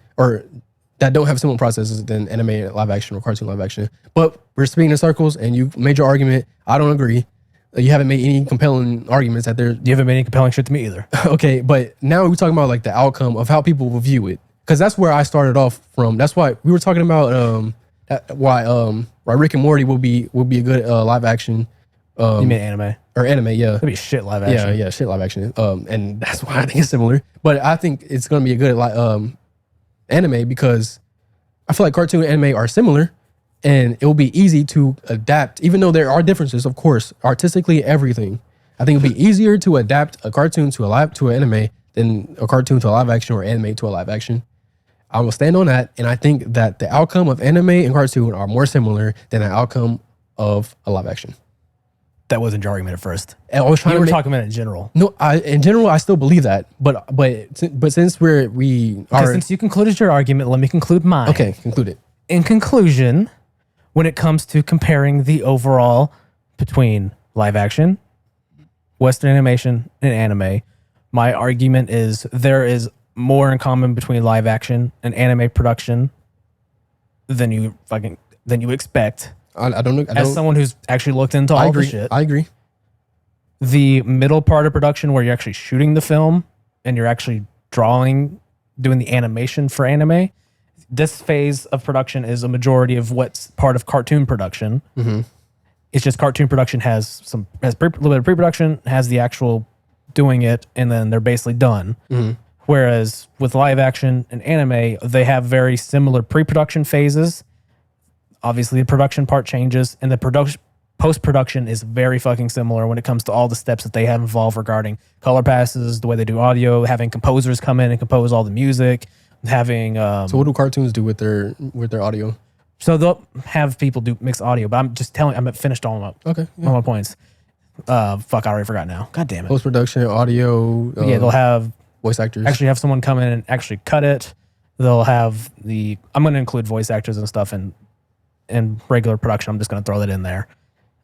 S1: anime live action or cartoon live action. But we're speaking in circles, and you made your argument. I don't agree. You haven't made any compelling arguments that they're.
S2: You haven't made any compelling shit to me either.
S1: Okay, but now we're talking about like the outcome of how people will view it, because that's where I started off from. That's why we were talking about why Rick and Morty will be a good live action.
S2: You mean anime
S1: or anime? Yeah,
S2: that'd be shit live action.
S1: Yeah, shit live action. And that's why I think it's similar. But I think it's gonna be a good anime because I feel like cartoon and anime are similar. And it will be easy to adapt, even though there are differences, of course, artistically, everything. I think it'll be easier to adapt a cartoon to an anime than a cartoon to a live action or anime to a live action. I will stand on that, and I think that the outcome of anime and cartoon are more similar than the outcome of a live action.
S2: That wasn't your argument at first.
S1: And I was trying
S2: you were talking about it in general.
S1: No, in general, I still believe that, but since
S2: since you concluded your argument, let me conclude mine.
S1: Okay, conclude it.
S2: In conclusion, when it comes to comparing the overall between live action, Western animation, and anime, my argument is there is more in common between live action and anime production than you expect.
S1: I don't know.
S2: As someone who's actually looked into all the shit.
S1: I agree.
S2: The middle part of production where you're actually shooting the film and you're actually doing the animation for anime, this phase of production is a majority of what's part of cartoon production.
S1: Mm-hmm.
S2: It's just cartoon production has a little bit of pre-production, has the actual doing it, and then they're basically done.
S1: Mm-hmm.
S2: Whereas with live action and anime, they have very similar pre-production phases. Obviously, the production part changes, and the post-production is very fucking similar when it comes to all the steps that they have involved regarding color passes, the way they do audio, having composers come in and compose all the music, having
S1: so what do cartoons do with their audio?
S2: So they'll have people do mixed audio, but I'm just telling. I'm finished all of them up.
S1: Okay,
S2: all my points. Fuck, I already forgot now. God damn it.
S1: Post production, audio.
S2: Yeah, they'll have
S1: voice actors.
S2: Actually, have someone come in and actually cut it. They'll have I'm going to include voice actors and stuff in regular production. I'm just going to throw that in there.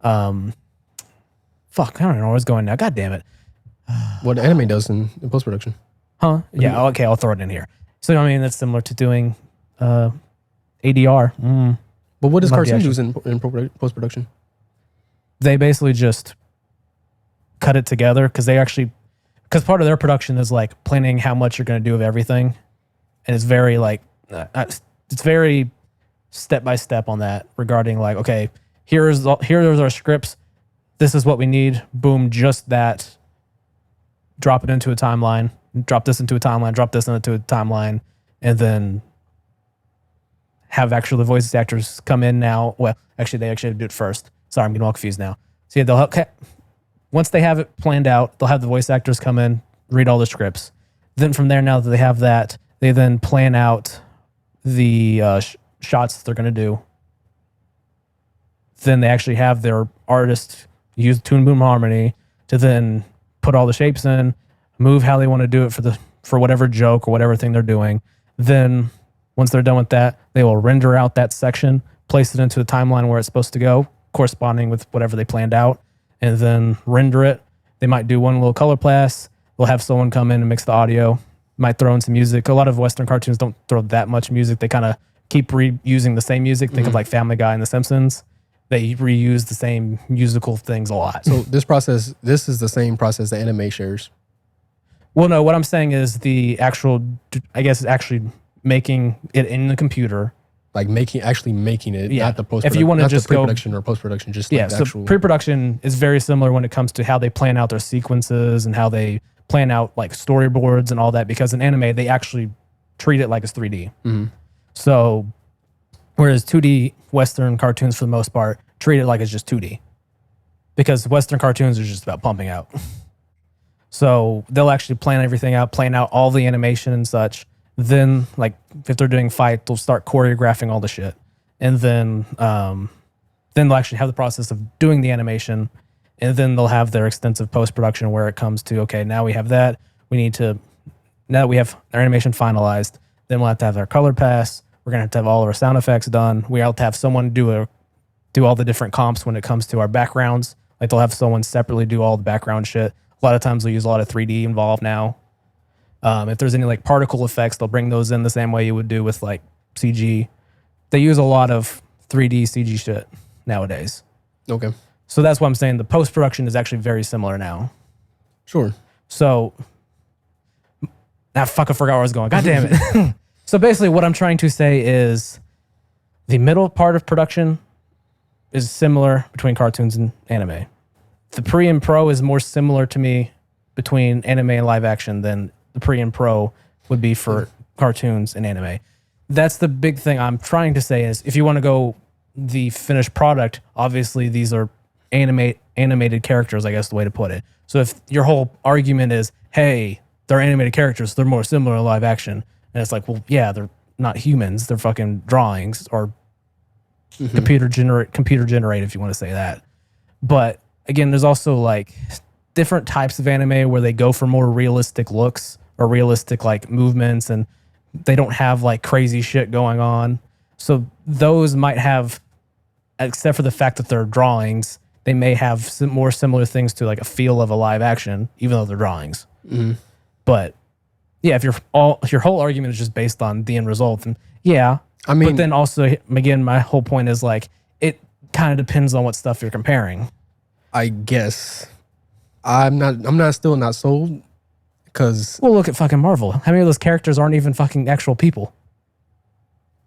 S2: Fuck, I don't know where it's going now. God damn it.
S1: What anime does in post production?
S2: Huh? Yeah. Okay, I'll throw it in here. So I mean, that's similar to doing ADR.
S1: But what does cartoon do in post production?
S2: They basically just cut it together because part of their production is like planning how much you're going to do of everything, and it's very it's very step by step on that regarding like, okay, here's our scripts. This is what we need. Boom, just that. Drop it into a timeline. Drop this into a timeline. Drop this into a timeline, and then have actually the voice actors come in now. Well, actually, they actually do it first. Sorry, I'm getting all confused now. So yeah, once they have it planned out, they'll have the voice actors come in, read all the scripts. Then from there, now that they have that, they then plan out the shots they're going to do. Then they actually have their artist use tune, boom, harmony to then put all the shapes in, move how they want to do it for whatever joke or whatever thing they're doing. Then once they're done with that, they will render out that section, place it into the timeline where it's supposed to go, corresponding with whatever they planned out, and then render it. They might do one little color pass. They'll have someone come in and mix the audio, might throw in some music. A lot of Western cartoons don't throw that much music. They kind of keep reusing the same music. Think of like Family Guy and The Simpsons. They reuse the same musical things a lot.
S1: So this is the same process that anime shares.
S2: Well, no, what I'm saying is the actual, I guess, actually making it in the computer.
S1: Like actually making it,
S2: yeah.
S1: Not the post.
S2: If you want to just
S1: pre-production or post-production, just
S2: yeah.
S1: Like the
S2: So
S1: actual
S2: pre-production is very similar when it comes to how they plan out their sequences and how they plan out like storyboards and all that. Because in anime, they actually treat it like it's 3D.
S1: Mm-hmm.
S2: So whereas 2D Western cartoons, for the most part, treat it like it's just 2D. Because Western cartoons are just about pumping out. So they'll actually plan everything out, plan out all the animation and such. Then, like, if they're doing fight, they'll start choreographing all the shit. And then they'll actually have the process of doing the animation. And then they'll have their extensive post-production where it comes to, okay, now we have that. Now that we have our animation finalized, then we'll have to have our color pass. We're going to have all of our sound effects done. We have to have someone do all the different comps when it comes to our backgrounds, Like they'll have someone separately do all the background shit. A lot of times they'll use a lot of 3D involved now. If there's any like particle effects, they'll bring those in the same way you would do with like CG. They use a lot of 3D CG shit nowadays.
S1: Okay.
S2: So that's why I'm saying the post-production is actually very similar now.
S1: Sure.
S2: So, I forgot where I was going. God damn it. So basically what I'm trying to say is the middle part of production is similar between cartoons and anime. The pre and pro is more similar to me between anime and live action than the pre and pro would be for cartoons and anime. That's the big thing I'm trying to say is if you want to go the finished product, obviously these are animated characters, I guess the way to put it. So if your whole argument is, hey, they're animated characters, they're more similar to live action. And it's like, well, yeah, they're not humans. They're fucking drawings or computer generate, if you want to say that. But again, there's also like different types of anime where they go for more realistic looks or realistic like movements, and they don't have like crazy shit going on. So those might have, except for the fact that they're drawings, they may have some more similar things to like a feel of a live action, even though they're drawings. But yeah, if your whole argument is just based on the end result, then yeah. I mean, but then also, again, my whole point is like, it kind of depends on what stuff you're comparing.
S1: I guess I'm still not sold because.
S2: Well, look at fucking Marvel. How many of those characters aren't even fucking actual people?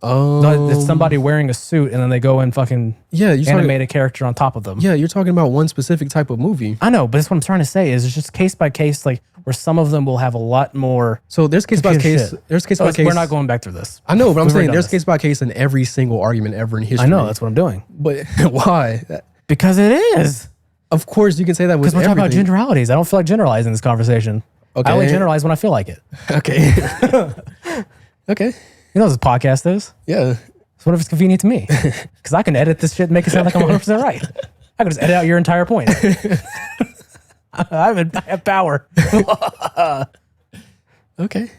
S2: It's somebody wearing a suit and then they go and fucking animate a character on top of them.
S1: Yeah, you're talking about one specific type of movie.
S2: I know, but that's what I'm trying to say is it's just case by case, like where some of them will have a lot more.
S1: So there's case by case. There's case by case.
S2: We're not going back through this.
S1: I know, but I'm saying there's case by case in every single argument ever in history.
S2: I know, that's what I'm doing.
S1: But why?
S2: Because it is.
S1: Of course, you can say that with
S2: because we're talking about generalities. I don't feel like generalizing this conversation. Okay. I only generalize when I feel like it.
S1: Okay. Okay.
S2: You know what this podcast is?
S1: Yeah.
S2: So what if it's convenient to me? Because I can edit this shit and make it sound like I'm 100% right. I can just edit out your entire point. I have power.
S1: Okay.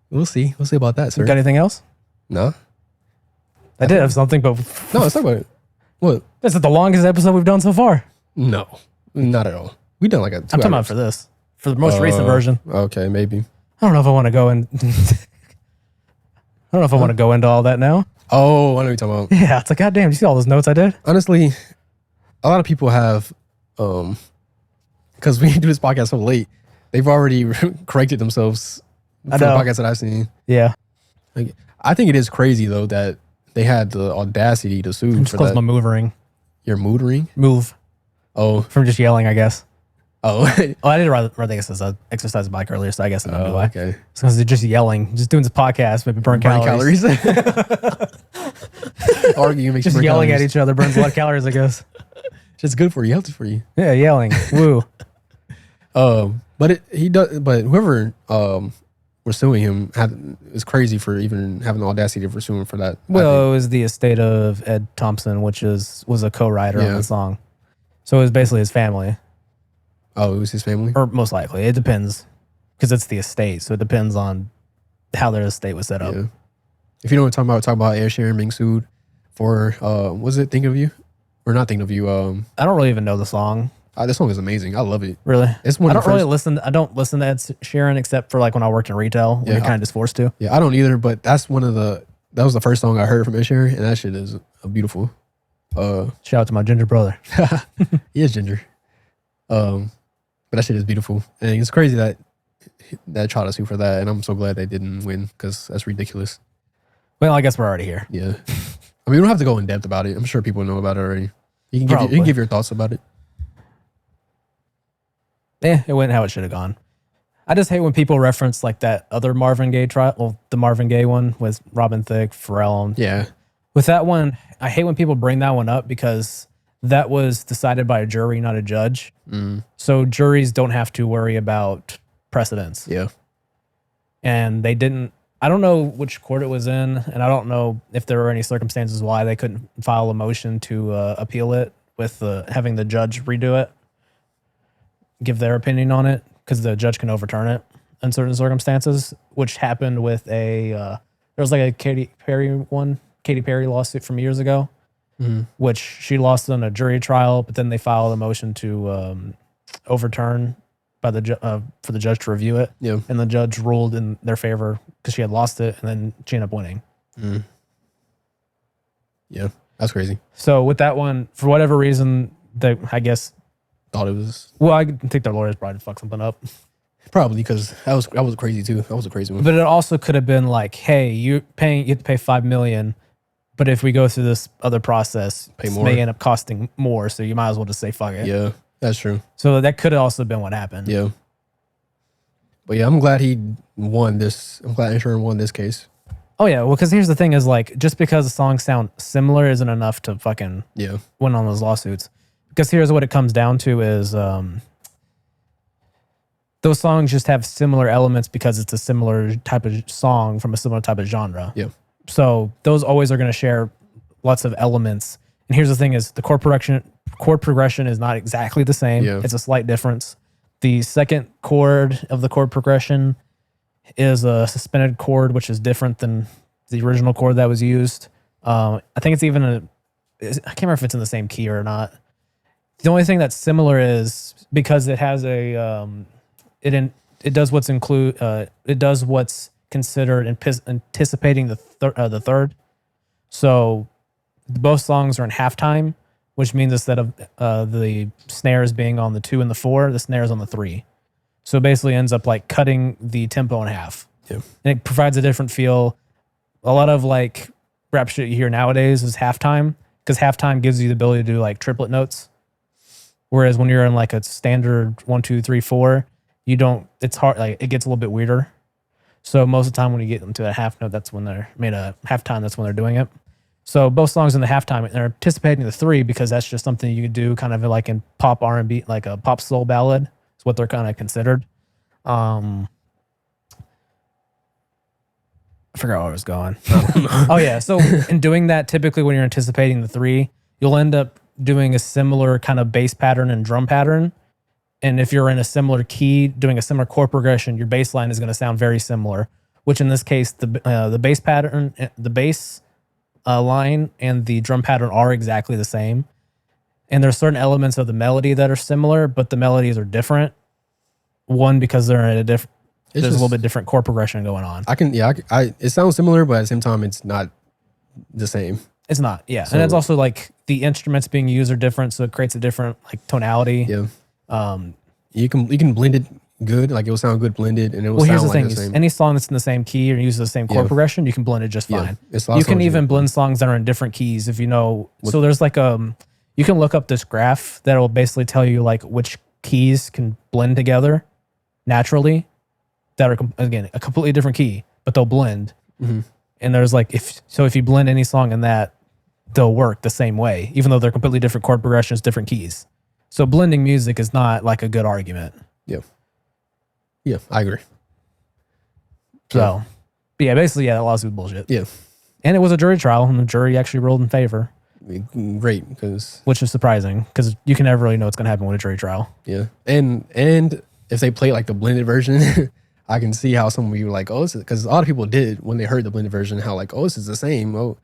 S1: We'll see. We'll see about that, sir.
S2: You got anything else?
S1: No.
S2: I did have something, but...
S1: No, let's talk about it. What?
S2: This is the longest episode we've done so far.
S1: No. Not at all. We've done like a 2
S2: I'm talking about for this. For the most recent version.
S1: Okay, maybe.
S2: I don't know if I want to go in... I don't know if I want to go into all that now.
S1: Oh, I know what you're talking about.
S2: Yeah, it's like, goddamn, you see all those notes I did?
S1: Honestly, a lot of people have, because we do this podcast so late, they've already corrected themselves for the podcast that I've seen.
S2: Yeah.
S1: Like, I think it is crazy, though, that they had the audacity to sue
S2: for that. My mood ring.
S1: Your mood ring?
S2: Move.
S1: Oh.
S2: From just yelling, I guess.
S1: Oh.
S2: I did rather this as an exercise bike earlier, so I guess I know why.
S1: Okay.
S2: It's because they're just yelling, just doing this podcast, maybe burn calories.
S1: Arguing makes
S2: just
S1: you burn
S2: yelling
S1: calories.
S2: at each other burns a lot of calories, I guess.
S1: It's good for you, healthy for you.
S2: Yeah, yelling. Woo.
S1: But whoever was suing him is crazy for even having the audacity to sue him for that.
S2: Well, it was the estate of Ed Thompson, which was a co-writer on the song. So it was basically his family.
S1: Oh, it was his family?
S2: Or most likely. It depends. Because it's the estate, so it depends on how their estate was set up.
S1: Yeah. If you know what I'm talking about Ed Sheeran being sued for, was it Think of You? Or not Think of You?
S2: I don't really even know the song.
S1: This song is amazing. I love it.
S2: Really?
S1: It's one
S2: I don't listen to Ed Sheeran except for like when I worked in retail. When you're kind of just forced to.
S1: Yeah, I don't either, but that was the first song I heard from Ed Sheeran, and that shit is beautiful.
S2: Shout out to my ginger brother.
S1: He is ginger. But that shit is beautiful. And it's crazy that tried to sue for that, and I'm so glad they didn't win because that's ridiculous.
S2: Well, I guess we're already here.
S1: Yeah. I mean, we don't have to go in depth about it. I'm sure people know about it already. You can give your thoughts about it.
S2: It went how it should have gone. I just hate when people reference like that other Marvin Gaye trial. Well, the Marvin Gaye one with Robin Thicke, Pharrell.
S1: Yeah.
S2: With that one, I hate when people bring that one up because that was decided by a jury, not a judge. So juries don't have to worry about precedents.
S1: Yeah.
S2: And they didn't. I don't know which court it was in, and I don't know if there were any circumstances why they couldn't file a motion to appeal it with having the judge redo it, give their opinion on it, because the judge can overturn it in certain circumstances, which happened with there was like a Katy Perry lawsuit from years ago. which she lost on a jury trial, but then they filed a motion to overturn by the for the judge to review it.
S1: Yeah.
S2: And the judge ruled in their favor because she had lost it, and then she ended up winning.
S1: Yeah, that's crazy.
S2: So with that one, for whatever reason, they, I guess,
S1: Thought it was
S2: well, I think their lawyers probably fucked something up.
S1: probably because that was crazy too. That was a crazy one.
S2: But it also could have been like, hey, you have to pay $5 million, but if we go through this other process,
S1: Pay
S2: it
S1: more.
S2: may end up costing more. So you might as well just say fuck it.
S1: Yeah, that's true.
S2: So that could have also been what happened.
S1: Yeah. But yeah, I'm glad he won this. I'm glad Ed Sheeran won this case.
S2: Oh yeah, well, because here's the thing: is like just because the songs sound similar isn't enough to fucking win on those lawsuits. Because here's what it comes down to: is those songs just have similar elements because it's a similar type of song from a similar type of genre.
S1: Yeah.
S2: So those always are going to share lots of elements. And here's the thing: is the chord progression is not exactly the same.
S1: Yeah.
S2: It's a slight difference. The second chord of the chord progression is a suspended chord, which is different than the original chord that was used. I think it's even I can't remember if it's in the same key or not. The only thing that's similar is because it has a it does what's considered anticipating the third. So both songs are in halftime, which means instead of the snares being on the 2 and the 4, the snares on the 3. So it basically ends up like cutting the tempo in half.
S1: Yeah.
S2: And it provides a different feel. A lot of like rap shit you hear nowadays is halftime, because halftime gives you the ability to do like triplet notes. Whereas when you're in like a standard 1, 2, 3, 4, you don't, it's hard, like it gets a little bit weirder. So most of the time when you get them to a half note, that's when they're made a halftime, that's when they're doing it. So both songs in the halftime, they're anticipating the 3 because that's just something you could do kind of like in pop R&B, like a pop soul ballad. It's what they're kind of considered. I forgot where I was going. Oh yeah. So in doing that, typically when you're anticipating the 3, you'll end up doing a similar kind of bass pattern and drum pattern. And if you're in a similar key, doing a similar chord progression, your bass line is going to sound very similar, which in this case, the bass pattern, the bass line and the drum pattern are exactly the same. And there's certain elements of the melody that are similar, but the melodies are different. One, because they're in a different, there's a little bit different chord progression going on.
S1: It sounds similar, but at the same time, it's not the same.
S2: It's not, yeah. So, and it's also like the instruments being used are different, so it creates a different like tonality.
S1: Yeah. You can blend it good, like it will sound good blended, and it will sound like the same.
S2: Any song that's in the same key or uses the same chord progression, you can blend it just fine. You can even blend songs that are in different keys if you know. So there's like you can look up this graph that will basically tell you like which keys can blend together naturally that are again a completely different key, but they'll blend. Mm-hmm. And there's like if you blend any song in that, they'll work the same way, even though they're completely different chord progressions, different keys. So blending music is not like a good argument.
S1: Yeah, I agree.
S2: So, but yeah, basically, that lawsuit bullshit.
S1: Yeah.
S2: And it was a jury trial, and the jury actually ruled in favor.
S1: Great, which
S2: is surprising, because you can never really know what's going to happen with a jury trial.
S1: Yeah. And if they play like the blended version, I can see how some of you were like, oh, because a lot of people did when they heard the blended version, how like, oh, this is the same. Oh,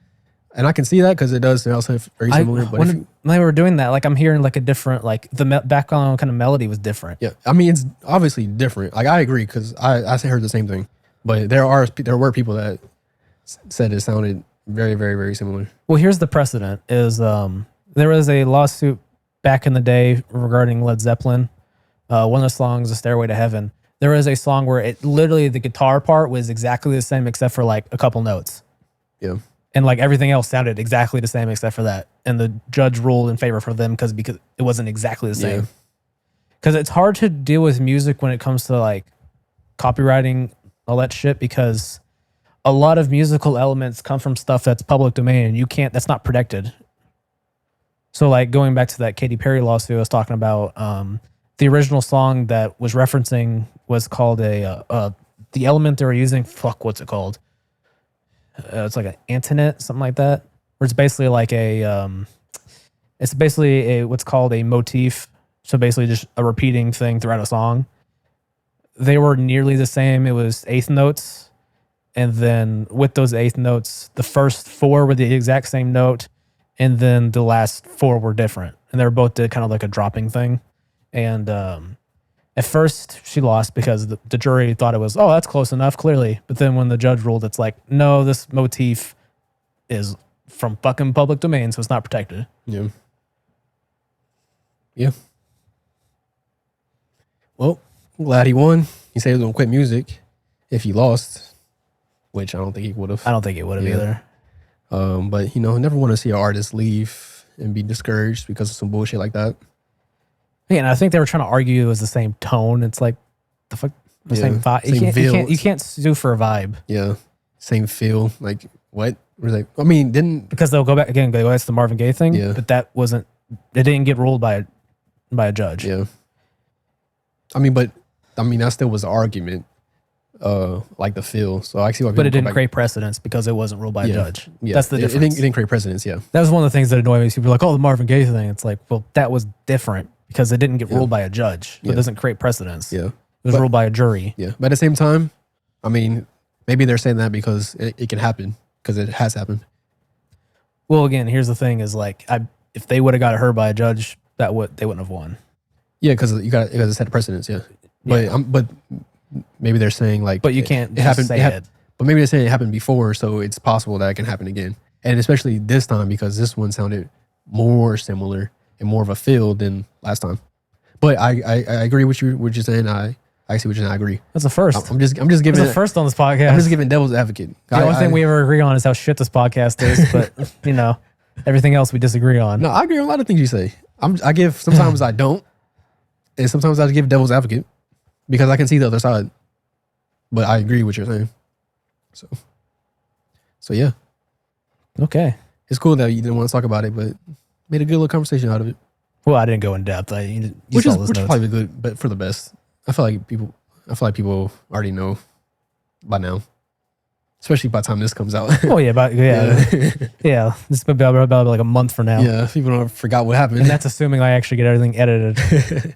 S1: and I can see that because it does also very similar. But
S2: when they were doing that, like I'm hearing like a different, like the background kind of melody was different.
S1: Yeah, I mean it's obviously different. Like I agree because I heard the same thing, but there were people that said it sounded very, very, very similar.
S2: Well, here's the precedent: is there was a lawsuit back in the day regarding Led Zeppelin. One of the songs, "A Stairway to Heaven." There was a song where it literally the guitar part was exactly the same except for like a couple notes.
S1: Yeah.
S2: And like everything else sounded exactly the same except for that. And the judge ruled in favor for them because it wasn't exactly the same. Because it's hard to deal with music when it comes to like copywriting, all that shit, because a lot of musical elements come from stuff that's public domain and that's not protected. So like going back to that Katy Perry lawsuit I was talking about, the original song that was referencing was called the element they were using, what's it called? It's like an antonet, something like that, where it's basically like what's called a motif. So basically just a repeating thing throughout a song. They were nearly the same. It was eighth notes. And then with those eighth notes, the first 4 were the exact same note. and then the last 4 were different, and they were both did kind of like a dropping thing. And at first she lost because the jury thought it was, oh, that's close enough, clearly. But then when the judge ruled, it's like, no, this motif is from fucking public domain, so it's not protected.
S1: Yeah. Yeah. Well, I'm glad he won. He said he was gonna quit music if he lost, which I don't think he would have.
S2: I don't think it would have either.
S1: But you know, I never want to see an artist leave and be discouraged because of some bullshit like that.
S2: Yeah, and I think they were trying to argue it was the same tone. It's like the fuck, the same vibe. You can't sue for a vibe.
S1: Yeah, same feel. Like what? Was like, I mean, didn't
S2: because they'll go back again. Go, that's the Marvin Gaye thing.
S1: Yeah,
S2: but that wasn't. It didn't get ruled by a judge.
S1: Yeah. I mean, that still was an argument. Like the feel. So I see why.
S2: But it didn't create precedence because it wasn't ruled by a judge.
S1: Yeah,
S2: that's the difference.
S1: It didn't create precedence. Yeah,
S2: that was one of the things that annoyed me. People were like, "Oh, the Marvin Gaye thing." It's like, well, that was different because it didn't get ruled by a judge. It doesn't create precedence.
S1: Yeah,
S2: it was ruled by a jury.
S1: Yeah, but at the same time, I mean, maybe they're saying that because it can happen because it has happened.
S2: Well, again, here's the thing: is like, if they would have got it heard by a judge, they wouldn't have won.
S1: Yeah, because it set precedence. Yeah, but maybe they're saying like,
S2: but you can't say it.
S1: But maybe they're saying it happened before, so it's possible that it can happen again, and especially this time because this one sounded more similar and more of a feel than last time. But I agree with you. What you're saying, I see what you're saying. I agree.
S2: That's the first.
S1: I'm just giving.
S2: That's the first on this podcast.
S1: I'm just giving devil's advocate.
S2: The only thing we ever agree on is how shit this podcast is, but you know, everything else we disagree on.
S1: No, I agree on a lot of things you say. Sometimes I don't, and sometimes I give devil's advocate because I can see the other side. But I agree with what you're saying. So yeah.
S2: Okay.
S1: It's cool that you didn't want to talk about it, but made a good little conversation out of it.
S2: Well, I didn't go in depth.
S1: Which is probably good, but for the best. I feel like people already know by now, especially by the time this comes out.
S2: Oh yeah, yeah. This is about like a month from now.
S1: Yeah, people don't forgot what happened,
S2: and that's assuming I actually get everything edited.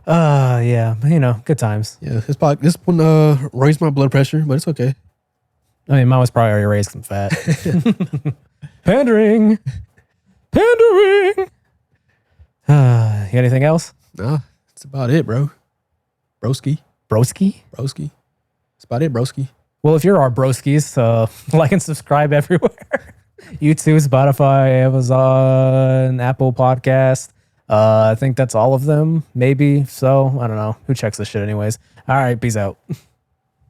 S2: Yeah, you know, good times.
S1: Yeah, this one raised my blood pressure, but it's okay.
S2: I mean, mine was probably already raised some fat. Pandering. You got anything else?
S1: Nah, that's about it, bro. Broski. That's about it, broski.
S2: Well, if you're our broskies, like and subscribe everywhere. YouTube, Spotify, Amazon, Apple Podcast. I think that's all of them. Maybe so. I don't know. Who checks this shit anyways? All right. Peace out.